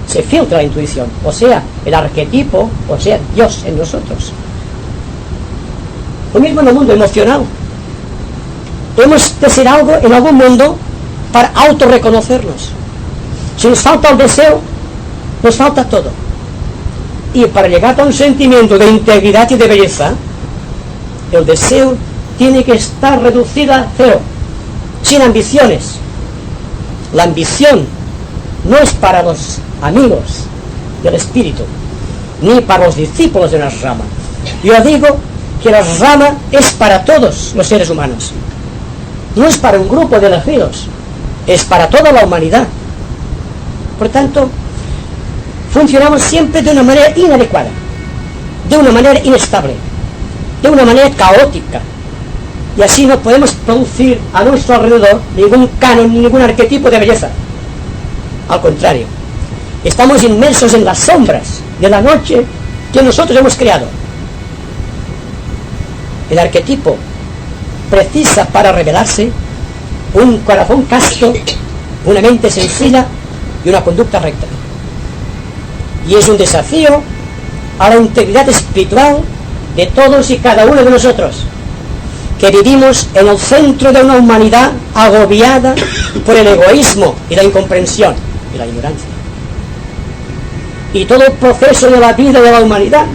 se filtra la intuición, o sea, el arquetipo, o sea, Dios en nosotros. Lo mismo en el mundo emocional. Hemos de ser algo en algún mundo para autorreconocernos. Si nos falta el deseo, nos falta todo. Y para llegar a un sentimiento de integridad y de belleza, el deseo tiene que estar reducido a cero, sin ambiciones. La ambición no es para los amigos del espíritu, ni para los discípulos de una rama. Yo digo que la rama es para todos los seres humanos. No es para un grupo de elegidos, es para toda la humanidad. Por tanto, funcionamos siempre de una manera inadecuada, de una manera inestable, de una manera caótica. Y así no podemos producir a nuestro alrededor ningún canon ni ningún arquetipo de belleza. Al contrario, estamos inmersos en las sombras de la noche que nosotros hemos creado. El arquetipo precisa para revelarse un corazón casto, una mente sencilla y una conducta recta. Y es un desafío a la integridad espiritual de todos y cada uno de nosotros, que vivimos en el centro de una humanidad agobiada por el egoísmo y la incomprensión y la ignorancia. Y todo el proceso de la vida de la humanidad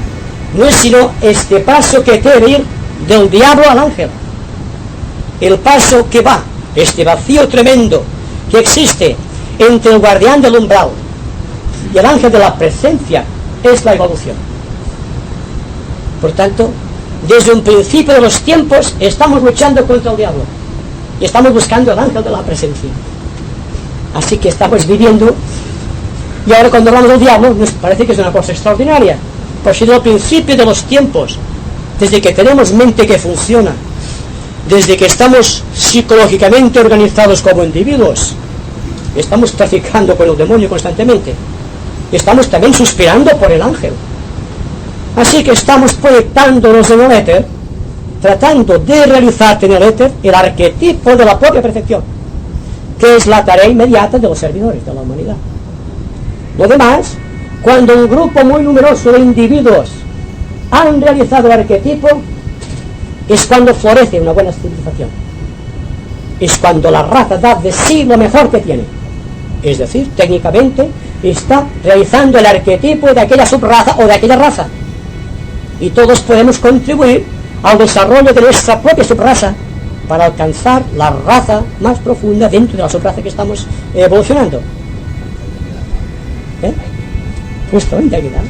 no es sino este paso que debe ir del diablo al ángel. El paso que va, este vacío tremendo que existe entre el guardián del umbral y el ángel de la presencia, es la evolución. Por tanto, desde un principio de los tiempos estamos luchando contra el diablo y estamos buscando el ángel de la presencia. Así que estamos viviendo, y ahora cuando hablamos del diablo nos parece que es una cosa extraordinaria, pues desde el principio de los tiempos, desde que tenemos mente que funciona, desde que estamos psicológicamente organizados como individuos, estamos traficando con el demonio constantemente. Estamos también suspirando por el ángel. Así que estamos proyectándonos en el éter, tratando de realizar en el éter el arquetipo de la propia perfección, que es la tarea inmediata de los servidores de la humanidad. Lo demás, cuando un grupo muy numeroso de individuos han realizado el arquetipo, es cuando florece una buena civilización. Es cuando la raza da de sí lo mejor que tiene. Es decir, técnicamente está realizando el arquetipo de aquella subraza o de aquella raza. Y todos podemos contribuir al desarrollo de nuestra propia subraza para alcanzar la raza más profunda dentro de la subraza que estamos evolucionando. Justo, integridad.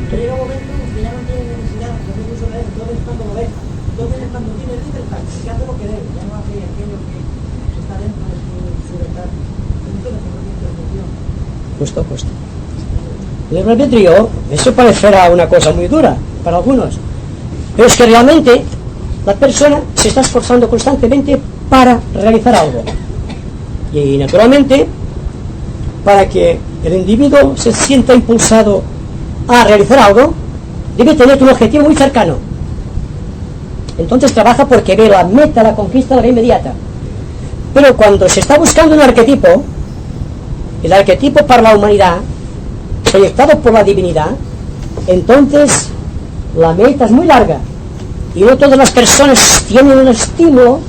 Llega un momento en que ya no tiene necesidad de hacer uso de eso, todo es cuando lo deja, todo es cuando tiene libertad, que hace lo que debe, ya no hace aquello que está dentro de su libertad. Entonces, no tiene percepción. Justo. El libre albedrío, eso parecerá una cosa muy dura para algunos, pero es que realmente la persona se está esforzando constantemente para realizar algo. Y naturalmente, para que el individuo se sienta impulsado a realizar algo, debe tener un objetivo muy cercano. Entonces trabaja porque ve la meta, la conquista de la inmediata. Pero cuando se está buscando un arquetipo, el arquetipo para la humanidad, proyectado por la divinidad, entonces la meta es muy larga y no todas las personas tienen un estímulo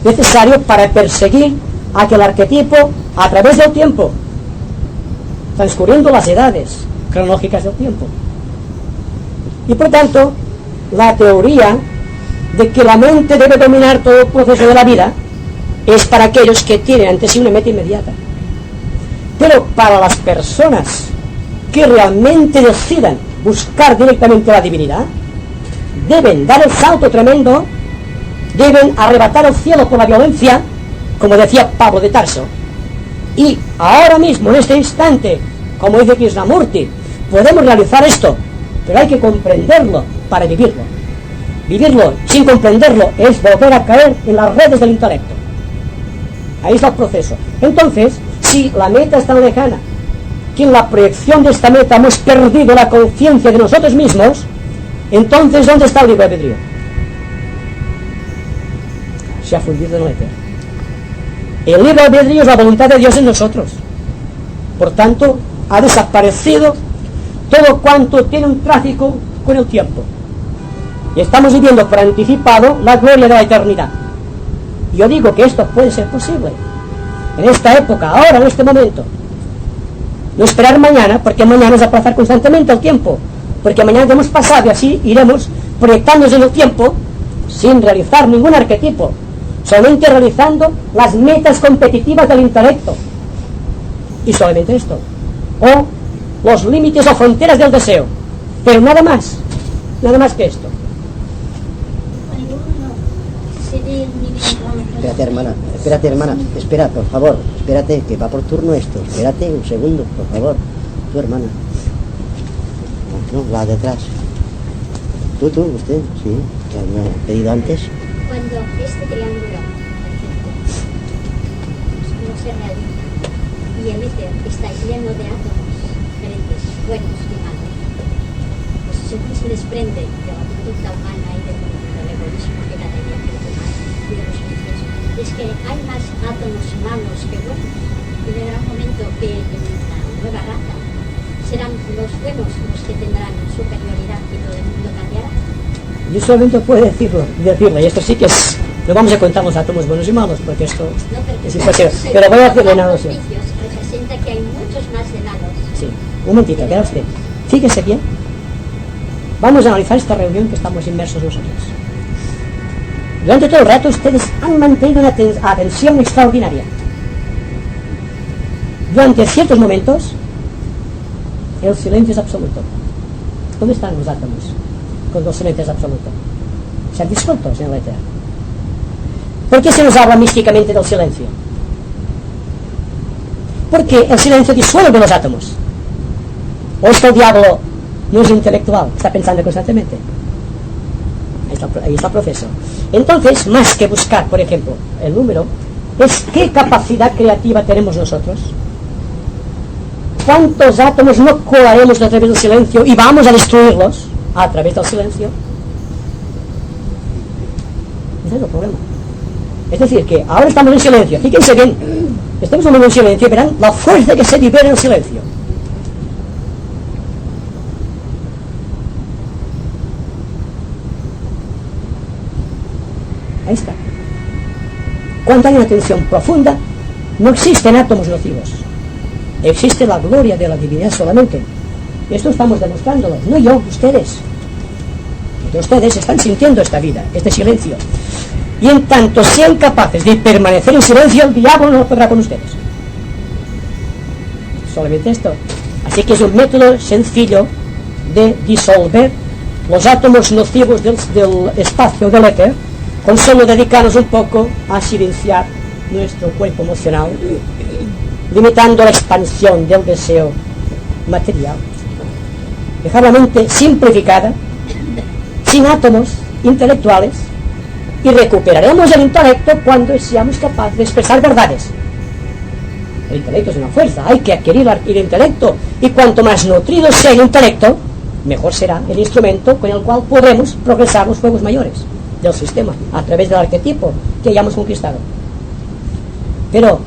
necesario para perseguir aquel arquetipo a través del tiempo, transcurriendo las edades cronológicas del tiempo. Y por tanto, la teoría de que la mente debe dominar todo el proceso de la vida es para aquellos que tienen ante sí una meta inmediata. Pero para las personas que realmente decidan buscar directamente la divinidad, deben dar el salto tremendo, deben arrebatar el cielo por la violencia, como decía Pablo de Tarso. Y ahora mismo, en este instante, como dice Krishnamurti, podemos realizar esto, pero hay que comprenderlo para vivirlo. Vivirlo sin comprenderlo es volver a caer en las redes del intelecto. Ahí está el proceso. Entonces, si la meta es tan lejana, que en la proyección de esta meta hemos perdido la conciencia de nosotros mismos, entonces ¿dónde está el libre albedrío? Se ha fundido en el éter. El libre albedrío es la voluntad de Dios en nosotros. Por tanto, ha desaparecido todo cuanto tiene un tráfico con el tiempo. Y estamos viviendo por anticipado la gloria de la eternidad. Yo digo que esto puede ser posible en esta época, ahora, en este momento. No esperar mañana, porque mañana es aplazar constantemente el tiempo, porque mañana hemos pasado y así iremos proyectándose en el tiempo sin realizar ningún arquetipo, solamente realizando las metas competitivas del intelecto, y solamente esto, o los límites o fronteras del deseo, pero nada más que esto. Espérate hermana, espera, por favor, espérate, que va por turno esto, espérate un segundo, por favor, tu hermana. No, la de atrás. Usted, sí, que había pedido antes. Cuando este triángulo no se realiza y el éter está lleno de átomos diferentes, buenos y malos, pues según se desprende de la conducta humana y del egoísmo que cada día tiene más y de los vicios, es que hay más átomos malos que buenos, y llegará un momento que en la nueva raza serán los buenos los que tendrán superioridad y todo el mundo cambiará. Yo solamente puedo decirlo, y esto sí que es, no vamos a contar los átomos buenos y malos, porque esto es imposible, pero voy a hacerle una noción. Representa que hay muchos más de malos. Sí, un momentito, queda usted. Fíjese bien, vamos a analizar esta reunión que estamos inmersos nosotros. Durante todo el rato ustedes han mantenido una atención extraordinaria. Durante ciertos momentos, el silencio es absoluto. ¿Dónde están los átomos? Cuando el silencio es absoluto. Se han disuelto en el éter. ¿Por qué se nos habla místicamente del silencio? Porque el silencio disuelve los átomos. ¿O es que el diablo no es intelectual? Está pensando constantemente. Ahí está el proceso. Entonces, más que buscar, por ejemplo, el número, es qué capacidad creativa tenemos nosotros. ¿Cuántos átomos no colaremos a través del silencio y vamos a destruirlos a través del silencio? Ese es el problema. Es decir, que ahora estamos en silencio. Fíjense bien, estamos en silencio y verán la fuerza que se libera en el silencio. Ahí está. Cuando hay una tensión profunda, no existen átomos nocivos. Existe la gloria de la divinidad solamente. Esto estamos demostrándolo, no yo, ustedes. Ustedes están sintiendo esta vida, este silencio. Y en tanto sean capaces de permanecer en silencio, el diablo no podrá con ustedes. Solamente esto. Así que es un método sencillo de disolver los átomos nocivos del espacio del éter, con solo dedicarnos un poco a silenciar nuestro cuerpo emocional, limitando la expansión del deseo material. Dejar la mente simplificada, sin átomos intelectuales, y recuperaremos el intelecto cuando seamos capaces de expresar verdades. El intelecto es una fuerza, hay que adquirir el intelecto, y cuanto más nutrido sea el intelecto, mejor será el instrumento con el cual podremos progresar los juegos mayores del sistema, a través del arquetipo que hayamos conquistado. Pero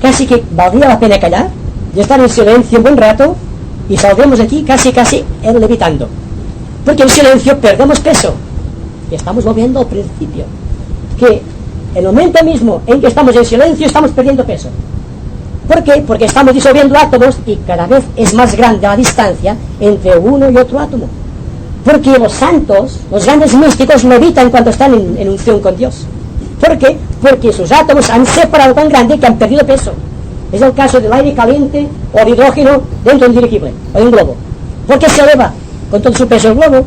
casi que valdría la pena callar y estar en silencio un buen rato, y saldremos de aquí casi levitando, porque en silencio perdemos peso, y estamos volviendo al principio, que el momento mismo en que estamos en silencio estamos perdiendo peso. ¿Por qué? Porque estamos disolviendo átomos y cada vez es más grande la distancia entre uno y otro átomo. Porque los santos, los grandes místicos, levitan cuando están en unción con Dios. ¿Por qué? Porque sus átomos han separado tan grande que han perdido peso. Es el caso del aire caliente o de hidrógeno dentro de un dirigible o de un globo. ¿Por qué se eleva con todo su peso el globo?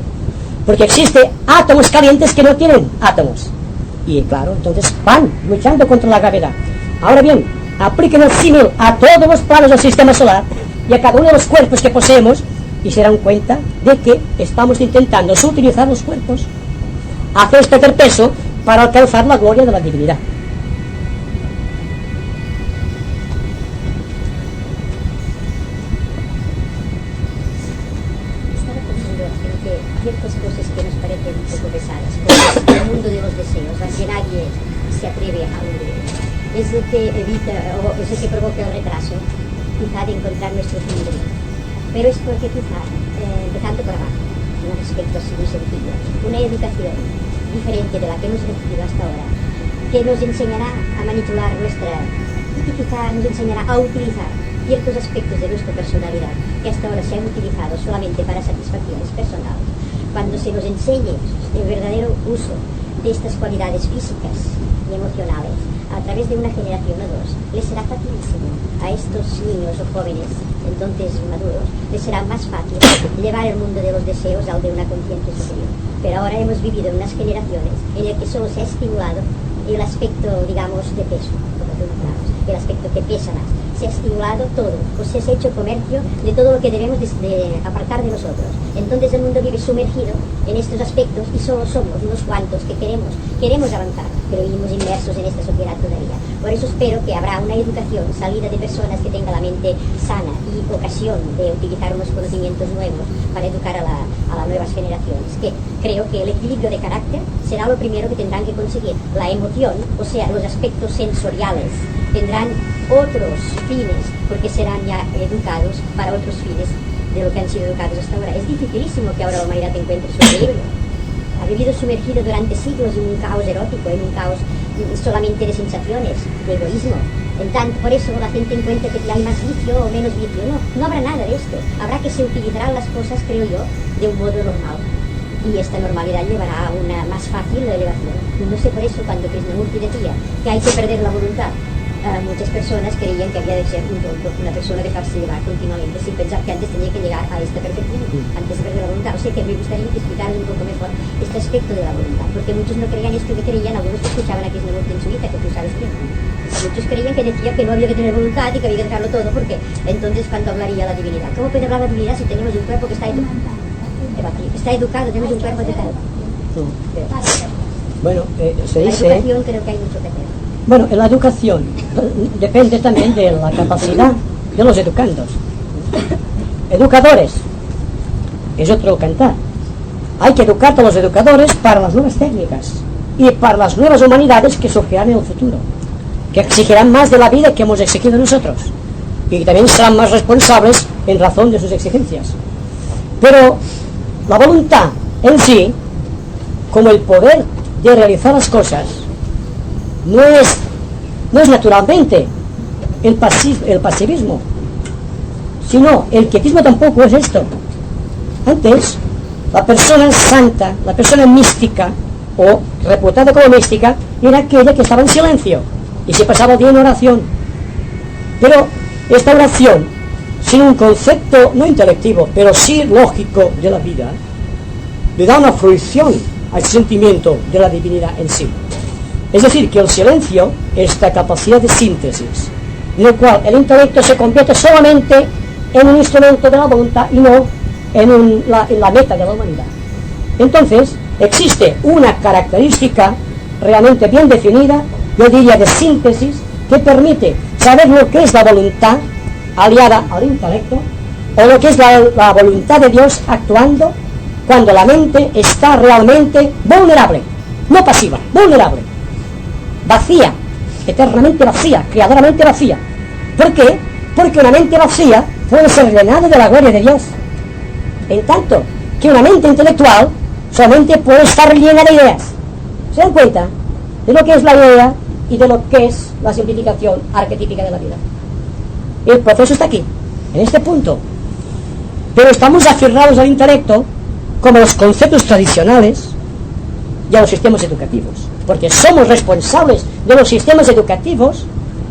Porque existen átomos calientes que no tienen átomos. Y claro, entonces van luchando contra la gravedad. Ahora bien, apliquen el símil a todos los planos del sistema solar y a cada uno de los cuerpos que poseemos, y se dan cuenta de que estamos intentando subutilizar los cuerpos, hacer perder peso para alcanzar la gloria de la divinidad. Estaba pensando en que ciertas cosas que nos parecen un poco pesadas, como el mundo de los deseos, a que nadie se atreve a vivir, es el que evita o es el que provoca el retraso. quizá de encontrar nuestro fin de vida. Pero es porque quizá, empezando por abajo, en un aspecto así muy sencillo, una educación diferente de la que hemos recibido hasta ahora, que nos enseñará a manipular y quizá nos enseñará a utilizar ciertos aspectos de nuestra personalidad que hasta ahora se han utilizado solamente para satisfacciones personales. Cuando se nos enseñe el verdadero uso de estas cualidades físicas y emocionales a través de una generación o dos, les será facilísimo a estos niños o jóvenes, entonces maduros, les será más fácil llevar el mundo de los deseos al de una conciencia superior. Pero ahora hemos vivido en unas generaciones en el que solo se ha estimulado el aspecto, digamos, de peso, como tú mencionabas, el aspecto que pesa más. Se ha estimulado todo, o se ha hecho comercio de todo lo que debemos de apartar de nosotros. Entonces el mundo vive sumergido en estos aspectos y solo somos unos cuantos que queremos avanzar, pero vivimos inmersos en esta sociedad todavía. Por eso espero que habrá una educación salida de personas que tengan la mente sana y ocasión de utilizar unos conocimientos nuevos para educar a las nuevas generaciones, que creo que el equilibrio de carácter será lo primero que tendrán que conseguir. La emoción, o sea, los aspectos sensoriales, tendrán otros fines, porque serán ya educados para otros fines de lo que han sido educados hasta ahora. Es dificilísimo que ahora la humanidad encuentre su equilibrio. Ha vivido sumergido durante siglos en un caos erótico, en un caos solamente de sensaciones, de egoísmo. En tanto, por eso la gente encuentra que hay más vicio o menos vicio. No habrá nada de esto. Habrá que se utilizarán las cosas, creo yo, de un modo normal. Y esta normalidad llevará a una más fácil elevación. No sé, por eso cuando Krishnamurti decía que hay que perder la voluntad, muchas personas creían que había de ser un tonto, una persona dejarse llevar continuamente sin pensar que antes tenía que llegar a esta perfección, antes de perder la voluntad. O sea que me gustaría explicar un poco mejor este aspecto de la voluntad, porque muchos no creían esto que creían, algunos que escuchaban a Krishnamurti en Suiza, que tú sabes que muchos creían que decía que no había que tener voluntad y que había que dejarlo todo, porque entonces cuando hablaría la divinidad. ¿Cómo puede hablar la divinidad si tenemos un cuerpo que está educado, tenemos un cuerpo educado? Bueno, se dice... La educación creo que hay mucho que hacer. Bueno, en la educación depende también de la capacidad de los educandos. Educadores, es otro cantar. Hay que educar a los educadores para las nuevas técnicas y para las nuevas humanidades que surgirán en el futuro, que exigirán más de la vida que hemos exigido nosotros y que también serán más responsables en razón de sus exigencias. Pero la voluntad en sí, como el poder de realizar las cosas, no es naturalmente el pasivismo, sino el quietismo tampoco es esto. Antes, la persona santa, la persona mística o reputada como mística, era aquella que estaba en silencio y se pasaba el día en oración. Pero esta oración, sin un concepto no intelectivo, pero sí lógico de la vida, le da una fruición al sentimiento de la divinidad en sí. Es decir, que el silencio es la capacidad de síntesis, en el cual el intelecto se convierte solamente en un instrumento de la voluntad y no en la meta de la humanidad. Entonces, existe una característica realmente bien definida, yo diría de síntesis, que permite saber lo que es la voluntad aliada al intelecto, o lo que es la voluntad de Dios actuando cuando la mente está realmente vulnerable, no pasiva, vulnerable, vacía, eternamente vacía, creadoramente vacía. ¿Por qué? Porque una mente vacía puede ser llenada de la gloria de Dios, en tanto que una mente intelectual solamente puede estar llena de ideas. ¿Se dan cuenta de lo que es la idea y de lo que es la simplificación arquetípica de la vida? El proceso está aquí, en este punto. Pero estamos aferrados al intelecto como a los conceptos tradicionales y a los sistemas educativos, porque somos responsables de los sistemas educativos,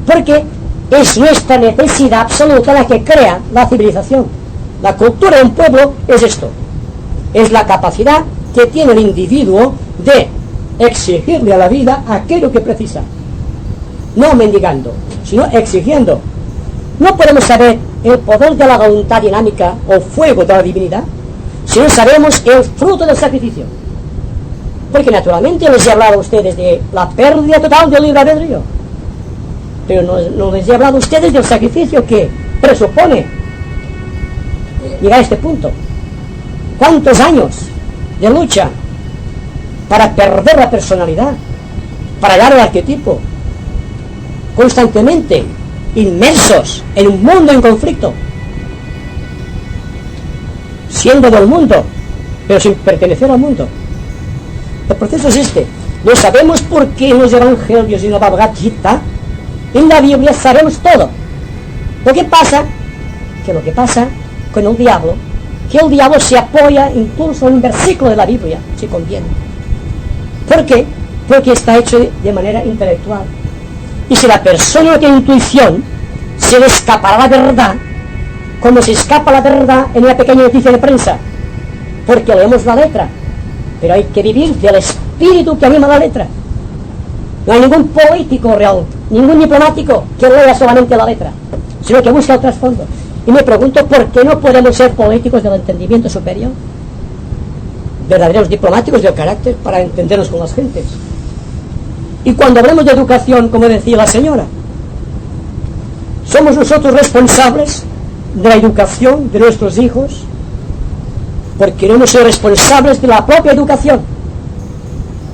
porque es nuestra necesidad absoluta la que crea la civilización. La cultura de un pueblo es esto, es la capacidad que tiene el individuo de exigirle a la vida aquello que precisa, no mendigando, sino exigiendo. No podemos saber el poder de la voluntad dinámica o fuego de la divinidad si no sabemos el fruto del sacrificio. Porque naturalmente les he hablado a ustedes de la pérdida total del libre albedrío, pero no les he hablado a ustedes del sacrificio que presupone llegar a este punto. ¿Cuántos años de lucha para perder la personalidad, para hallar el arquetipo? Constantemente inmersos en un mundo en conflicto, siendo del mundo, pero sin pertenecer al mundo. El proceso es este. No sabemos por qué en los evangelios y en la Bhagavad Gita, en la Biblia sabemos todo. Lo que pasa con el diablo, que el diablo se apoya incluso en un versículo de la Biblia, si conviene. ¿Por qué? Porque está hecho de manera intelectual. Y si la persona no tiene intuición, se le escapará la verdad, como se escapa la verdad en una pequeña noticia de prensa, porque leemos la letra, pero hay que vivir del espíritu que anima la letra. No hay ningún político real, ningún diplomático que lea solamente la letra, sino que busca el trasfondo. Y me pregunto, ¿por qué no podemos ser políticos del entendimiento superior? Verdaderos diplomáticos del carácter para entendernos con las gentes. Y cuando hablamos de educación, como decía la señora, somos nosotros responsables de la educación de nuestros hijos, porque no hemos sido responsables de la propia educación.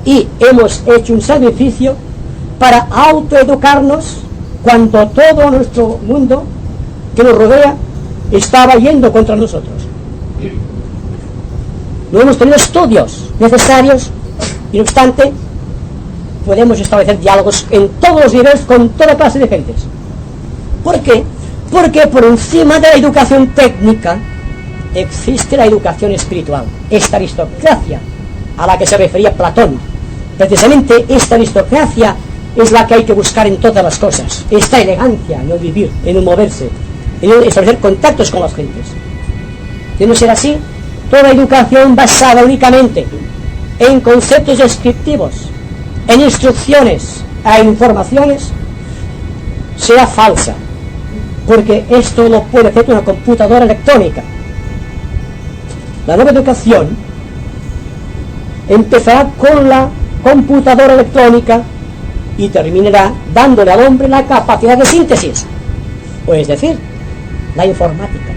Y hemos hecho un sacrificio para autoeducarnos cuando todo nuestro mundo que nos rodea estaba yendo contra nosotros. No hemos tenido estudios necesarios y no obstante podemos establecer diálogos en todos los niveles con toda clase de gentes. ¿Por qué? Porque por encima de la educación técnica existe la educación espiritual, esta aristocracia a la que se refería Platón. Precisamente esta aristocracia es la que hay que buscar en todas las cosas, esta elegancia en el vivir, en el moverse, en el establecer contactos con las gentes. De no ser así, toda educación basada únicamente en conceptos descriptivos, en instrucciones e informaciones, será falsa, porque esto lo puede hacer una computadora electrónica. La nueva educación empezará con la computadora electrónica y terminará dándole al hombre la capacidad de síntesis, o es decir, la informática.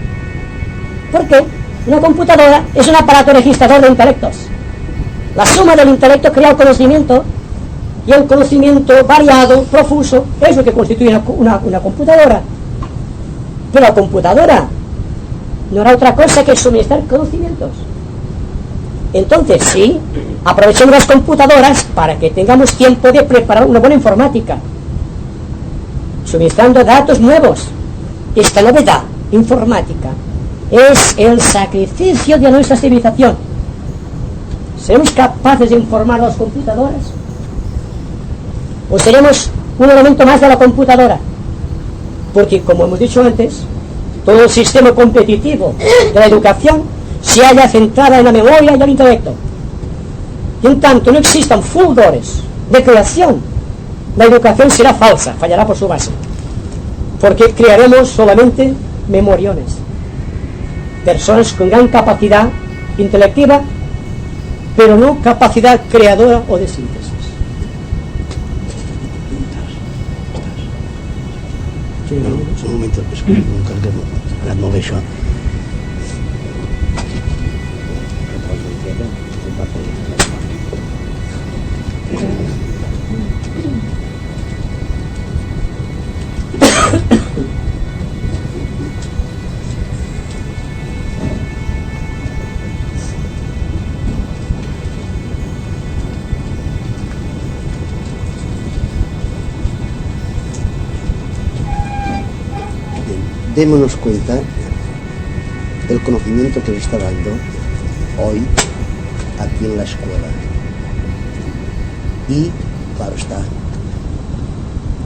¿Por qué? Una computadora es un aparato registrador de intelectos. La suma del intelecto crea el conocimiento, y el conocimiento variado, profuso, es lo que constituye una computadora. Pero la computadora no era otra cosa que suministrar conocimientos. Entonces sí, aprovechemos las computadoras para que tengamos tiempo de preparar una buena informática, suministrando datos nuevos. Esta novedad informática es el sacrificio de nuestra civilización. ¿Seremos capaces de informar a las computadoras? ¿O seremos un elemento más de la computadora? Porque, como hemos dicho antes, todo el sistema competitivo de la educación se halla centrada en la memoria y el intelecto. Y en tanto no existan fulgores de creación, la educación será falsa, fallará por su base. Porque crearemos solamente memoriones, personas con gran capacidad intelectiva, pero no capacidad creadora o de síntesis. Un momento, ara molt bé això. Démonos cuenta del conocimiento que le está dando hoy aquí en la escuela. Y, claro está,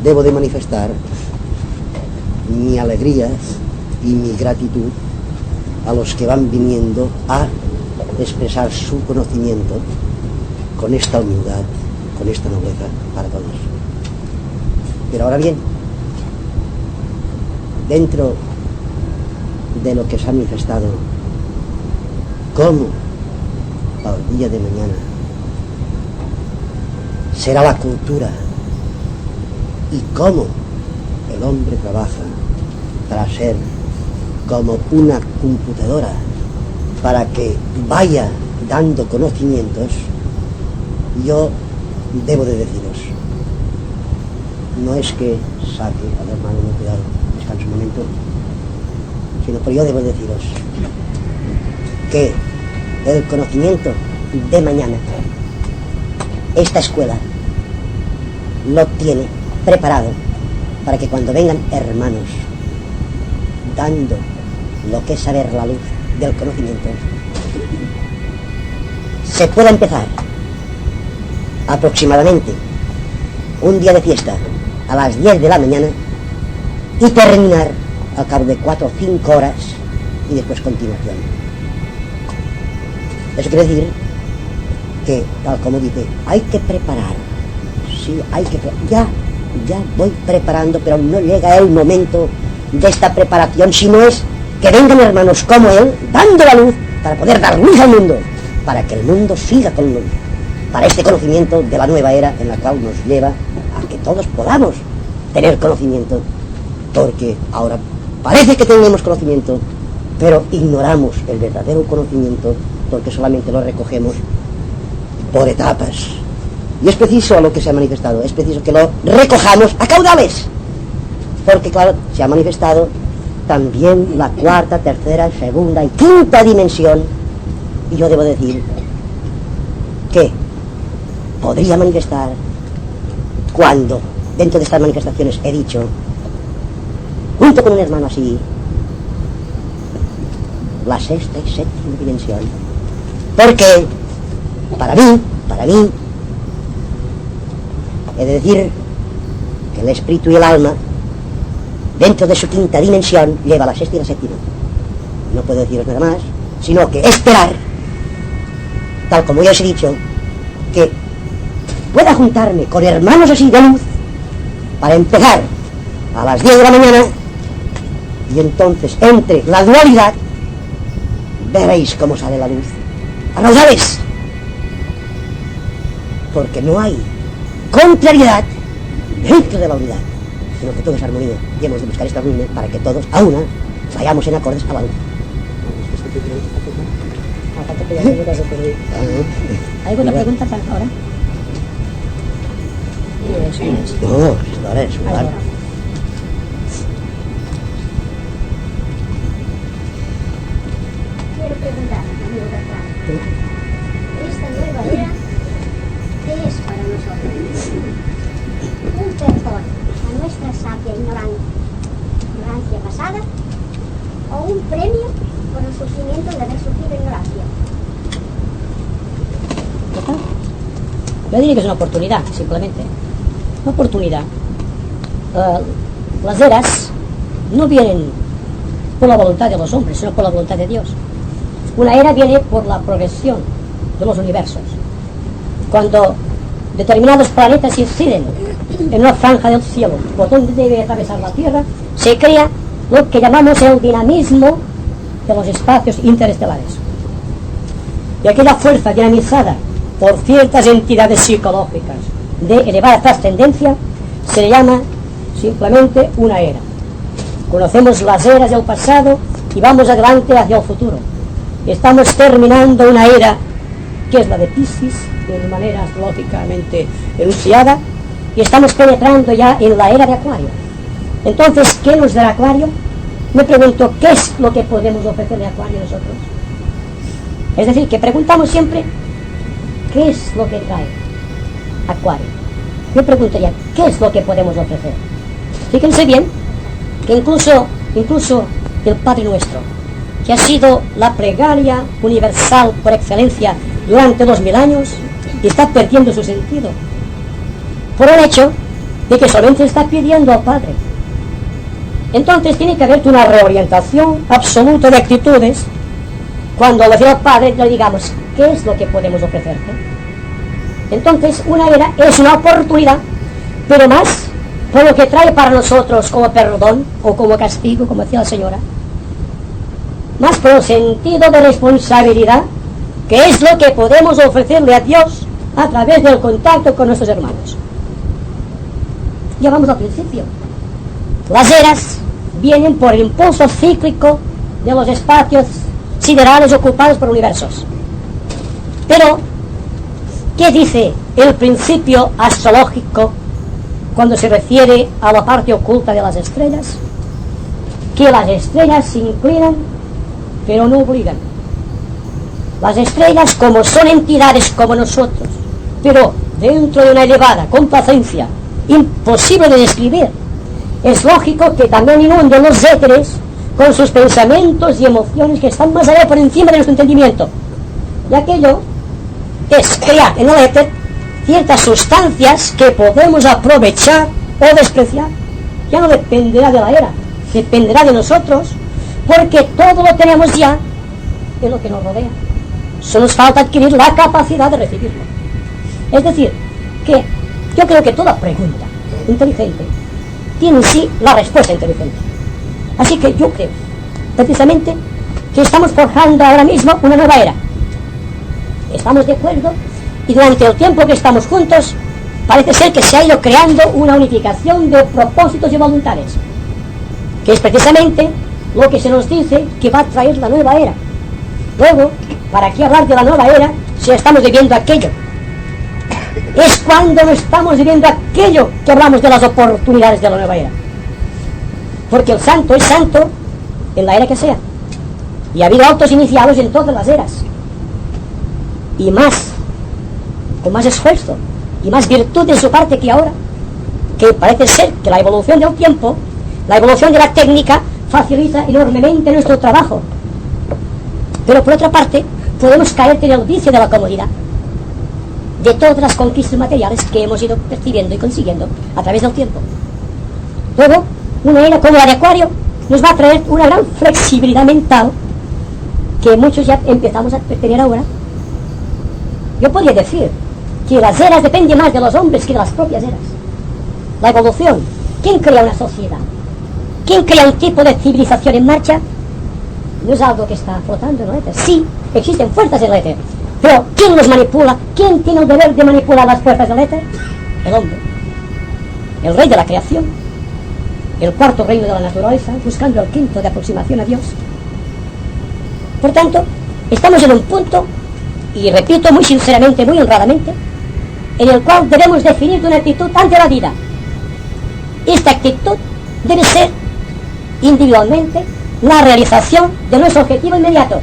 debo de manifestar mi alegría y mi gratitud a los que van viniendo a expresar su conocimiento con esta humildad, con esta nobleza para todos. Pero ahora bien, dentro de lo que se ha manifestado, cómo al día de mañana será la cultura y cómo el hombre trabaja para ser como una computadora para que vaya dando conocimientos, yo debo de deciros, no es que saque al hermano, no, cuidado, descanse un momento, sino que yo debo deciros que el conocimiento de mañana, esta escuela lo tiene preparado para que cuando vengan hermanos dando lo que es saber la luz del conocimiento, se pueda empezar aproximadamente un día de fiesta a las 10 de la mañana y terminar al cabo de 4 o 5 horas y después continuación. Eso quiere decir que, tal como dice, hay que preparar. Sí, hay que preparar. Ya voy preparando, pero no llega el momento de esta preparación, si no es que vengan hermanos como él, dando la luz, para poder dar luz al mundo, para que el mundo siga con luz, para este conocimiento de la nueva era en la cual nos lleva a que todos podamos tener conocimiento, porque ahora parece que tenemos conocimiento, pero ignoramos el verdadero conocimiento, porque solamente lo recogemos por etapas. Y es preciso a lo que se ha manifestado, es preciso que lo recojamos a caudales, porque claro, se ha manifestado también la cuarta, tercera, segunda y quinta dimensión, y yo debo decir que podría manifestar cuando, dentro de estas manifestaciones he dicho, junto con un hermano así, la sexta y séptima dimensión, porque para mí, he de decir que el espíritu y el alma, dentro de su quinta dimensión, lleva la sexta y la séptima. No puedo deciros nada más, sino que esperar, tal como ya os he dicho, que pueda juntarme con hermanos así de luz, para empezar a las 10 de la mañana, y entonces, entre la dualidad, veréis cómo sale la luz. A raudales, porque no hay contrariedad dentro de la unidad, sino que todo es armonía, y hemos de buscar esta armonía para que todos, a una, vayamos en acordes a la luz. ¿Alguna pregunta para ahora? No, ahora es igual. Quiero preguntar, amigo Bertrand, esta nueva era, ¿qué es para nosotros? ¿Un perdón a nuestra sabia ignorancia pasada o un premio por el sufrimiento de haber sufrido ignorancia? Yo diría que es una oportunidad, simplemente. Una oportunidad. Las eras no vienen por la voluntad de los hombres, sino por la voluntad de Dios. Una era viene por la progresión de los universos. Cuando determinados planetas inciden en una franja del cielo por donde debe atravesar la Tierra, se crea lo que llamamos el dinamismo de los espacios interestelares. Y aquella fuerza dinamizada por ciertas entidades psicológicas de elevada trascendencia se le llama simplemente una era. Conocemos las eras del pasado y vamos adelante hacia el futuro. Estamos terminando una era que es la de Piscis, de manera astrológicamente enunciada, y estamos penetrando ya en la era de Acuario. Entonces, ¿qué nos dará Acuario? Me pregunto, ¿qué es lo que podemos ofrecerle a Acuario nosotros? Es decir, que preguntamos siempre, ¿qué es lo que trae Acuario? Yo preguntaría, ¿qué es lo que podemos ofrecer? Fíjense bien, que incluso el Padre Nuestro, que ha sido la plegaria universal por excelencia durante 2000 años, está perdiendo su sentido, por el hecho de que solamente está pidiendo al Padre. Entonces tiene que haber una reorientación absoluta de actitudes cuando le decimos al Padre, le digamos, ¿qué es lo que podemos ofrecerte? Entonces una era es una oportunidad, pero más por lo que trae para nosotros como perdón o como castigo, como decía la señora, más por el sentido de responsabilidad, que es lo que podemos ofrecerle a Dios a través del contacto con nuestros hermanos. Ya vamos al principio. Las eras vienen por el impulso cíclico de los espacios siderales ocupados por universos. Pero, ¿qué dice el principio astrológico cuando se refiere a la parte oculta de las estrellas, que las estrellas se inclinan, pero no obligan. Las estrellas, como son entidades como nosotros, pero dentro de una elevada complacencia imposible de describir, es lógico que también inunden los éteres con sus pensamientos y emociones que están más allá por encima de nuestro entendimiento. Y aquello es crear en el éter ciertas sustancias que podemos aprovechar o despreciar. Ya no dependerá de la era, dependerá de nosotros, porque todo lo tenemos ya en lo que nos rodea. Solo nos falta adquirir la capacidad de recibirlo. Es decir, que yo creo que toda pregunta inteligente tiene en sí la respuesta inteligente. Así que yo creo, precisamente, que estamos forjando ahora mismo una nueva era. Estamos de acuerdo, y durante el tiempo que estamos juntos, parece ser que se ha ido creando una unificación de propósitos y voluntades, que es precisamente lo que se nos dice que va a traer la nueva era. Luego, ¿para qué hablar de la nueva era si estamos viviendo aquello? Es cuando no estamos viviendo aquello que hablamos de las oportunidades de la nueva era. Porque el santo es santo en la era que sea. Y ha habido altos iniciados en todas las eras. Y más, con más esfuerzo y más virtud de su parte que ahora, que parece ser que la evolución del tiempo, la evolución de la técnica, facilita enormemente nuestro trabajo. Pero por otra parte, podemos caer en el vicio de la comodidad, de todas las conquistas materiales que hemos ido percibiendo y consiguiendo a través del tiempo. Luego, una era como la de Acuario nos va a traer una gran flexibilidad mental que muchos ya empezamos a tener ahora. Yo podría decir que las eras dependen más de los hombres que de las propias eras. La evolución, ¿quién crea una sociedad? ¿Quién crea un tipo de civilización en marcha? No es algo que está flotando en el éter. Sí, existen fuerzas en el éter, pero ¿quién los manipula? ¿Quién tiene el deber de manipular las fuerzas del éter? El hombre, el rey de la creación, el cuarto reino de la naturaleza, buscando el quinto de aproximación a Dios. Por tanto, estamos en un punto, y repito muy sinceramente, muy honradamente, en el cual debemos definir una actitud ante la vida. Esta actitud debe ser individualmente la realización de nuestro objetivo inmediato,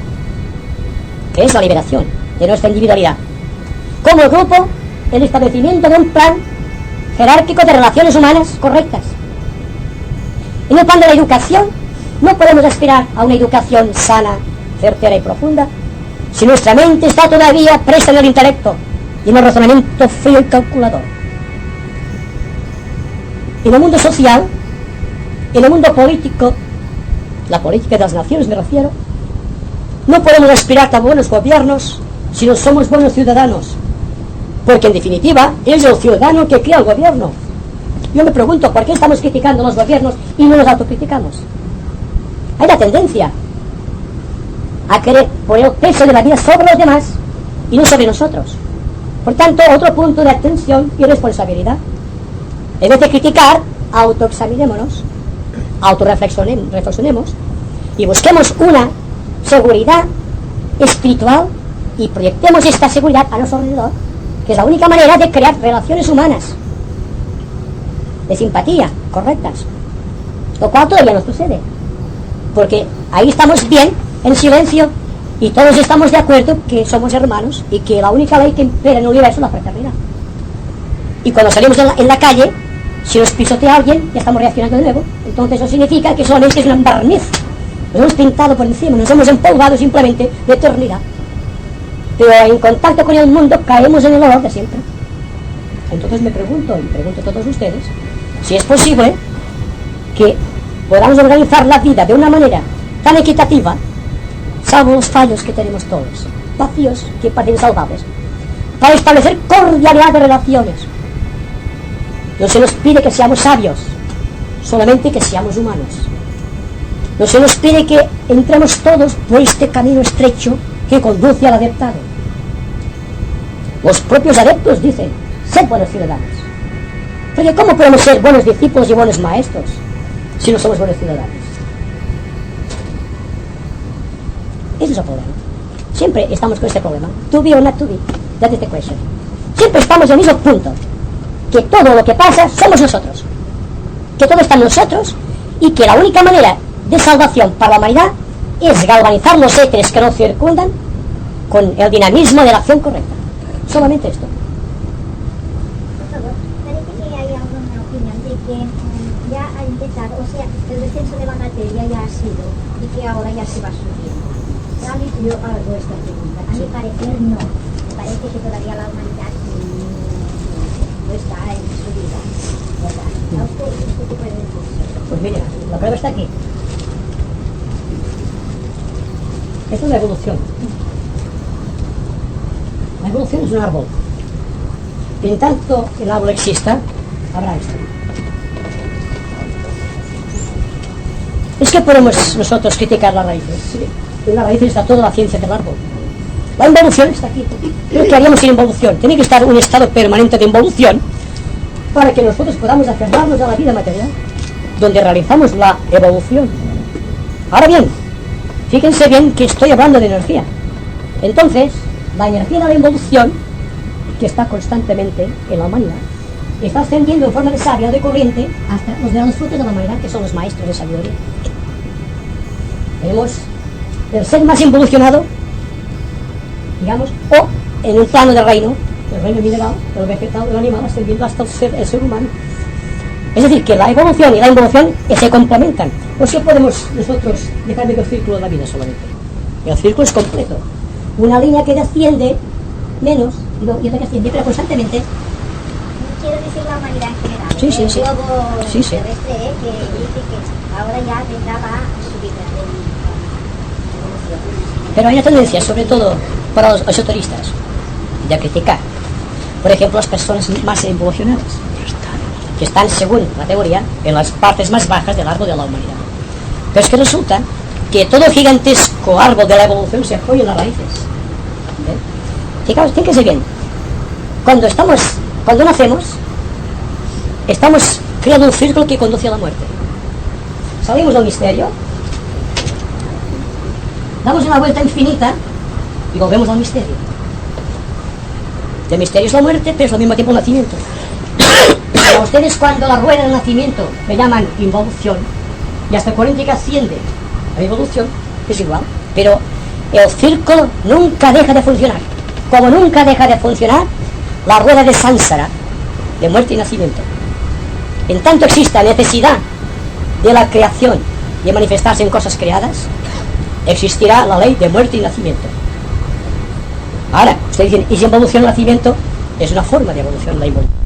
que es la liberación de nuestra individualidad. Como grupo, el establecimiento de un plan jerárquico de relaciones humanas correctas. En el plan de la educación, no podemos aspirar a una educación sana, certera y profunda si nuestra mente está todavía presa en el intelecto y en el razonamiento frío y calculador. En el mundo social, en el mundo político, la política de las naciones me refiero, no podemos aspirar a buenos gobiernos si no somos buenos ciudadanos, porque en definitiva es el ciudadano que crea el gobierno. Yo me pregunto, ¿por qué estamos criticando los gobiernos y no los autocriticamos? Hay la tendencia a querer poner el peso de la vida sobre los demás y no sobre nosotros. Por tanto, otro punto de atención y responsabilidad. En vez de criticar, autoexaminémonos, autorreflexionemos y busquemos una seguridad espiritual y proyectemos esta seguridad a nuestro alrededor, que es la única manera de crear relaciones humanas de simpatía correctas, lo cual todavía no sucede, porque ahí estamos bien en silencio y todos estamos de acuerdo que somos hermanos y que la única ley que impera en el universo es la fraternidad. Y cuando salimos en la calle, si nos pisotea alguien, ya estamos reaccionando de nuevo. Entonces eso significa que solamente es un barniz. Nos hemos pintado por encima, nos hemos empolvado simplemente de eternidad. Pero en contacto con el mundo caemos en el horror de siempre. Entonces me pregunto, y pregunto a todos ustedes, si es posible que podamos organizar la vida de una manera tan equitativa, salvo los fallos que tenemos todos, vacíos que parecen salvables, para establecer cordialidad de relaciones. No se nos pide que seamos sabios, solamente que seamos humanos. No se nos pide que entremos todos por este camino estrecho que conduce al adeptado. Los propios adeptos dicen, sed buenos ciudadanos. Porque ¿cómo podemos ser buenos discípulos y buenos maestros si no somos buenos ciudadanos? Ese es el problema. Siempre estamos con este problema. To be or not to be, that is the question. Siempre estamos en el mismo punto. que todo lo que pasa somos nosotros, que todo está en nosotros y que la única manera de salvación para la humanidad es galvanizar los éteres que nos circundan con el dinamismo de la acción correcta. Solamente esto. Por favor, parece que hay alguna opinión de que ya ha empezado, o sea, el descenso de la materia ya ha sido y que ahora ya se va subiendo. A mí yo hago esta pregunta. A mi parecer no. Me parece que todavía la humanidad no está en su vida, ¿verdad? ¿A usted qué puede decir? Pues mira, la prueba está aquí. Esto es la evolución. La evolución es un árbol. Y en tanto el árbol exista, habrá esto. Es que podemos nosotros criticar las raíces. ¿Sí? En las raíces está toda la ciencia del árbol. La involución está aquí. Pero ¿qué haríamos sin involución? Tiene que estar un estado permanente de involución para que nosotros podamos aferrarnos a la vida material, donde realizamos la evolución. Ahora bien, fíjense bien que estoy hablando de energía. Entonces, la energía de la involución, que está constantemente en la humanidad, está ascendiendo en forma de savia o de corriente hasta los grandes frutos de la humanidad, que son los maestros de sabiduría. Tenemos el ser más involucionado, digamos, o en un plano del reino, el reino mineral, el vegetal, el animal, ascendiendo hasta el ser humano. Es decir, que la evolución y la involución se complementan. Pues ¿qué podemos nosotros dejar de que el círculo de la vida solamente? El círculo es completo. Una línea que desciende menos y otra que asciende, pero constantemente. Quiero decir la humanidad en general. Sí, sí, sí. El globo Sí, sí. terrestre que dice que ahora ya vendrá a subir la evolución. Pero hay una tendencia, sobre todo para los esoteristas, de criticar, por ejemplo, las personas más evolucionadas, que están, según la teoría, en las partes más bajas del árbol de la humanidad. Pero es que resulta que todo gigantesco árbol de la evolución se apoya en las raíces. Fijaos, fíjense bien, cuando nacemos, estamos creando un círculo que conduce a la muerte. Salimos del misterio, damos una vuelta infinita y volvemos al misterio. El misterio es la muerte, pero es al mismo tiempo el nacimiento. A ustedes, cuando la rueda del nacimiento le llaman involución, y hasta el corriente que asciende a la evolución, es igual. Pero el círculo nunca deja de funcionar. Como nunca deja de funcionar la rueda de Sánsara, de muerte y nacimiento. En tanto exista necesidad de la creación de manifestarse en cosas creadas, existirá la ley de muerte y nacimiento. Ahora, ustedes dicen, ¿y si evolución y nacimiento? Es una forma de evolución la involución.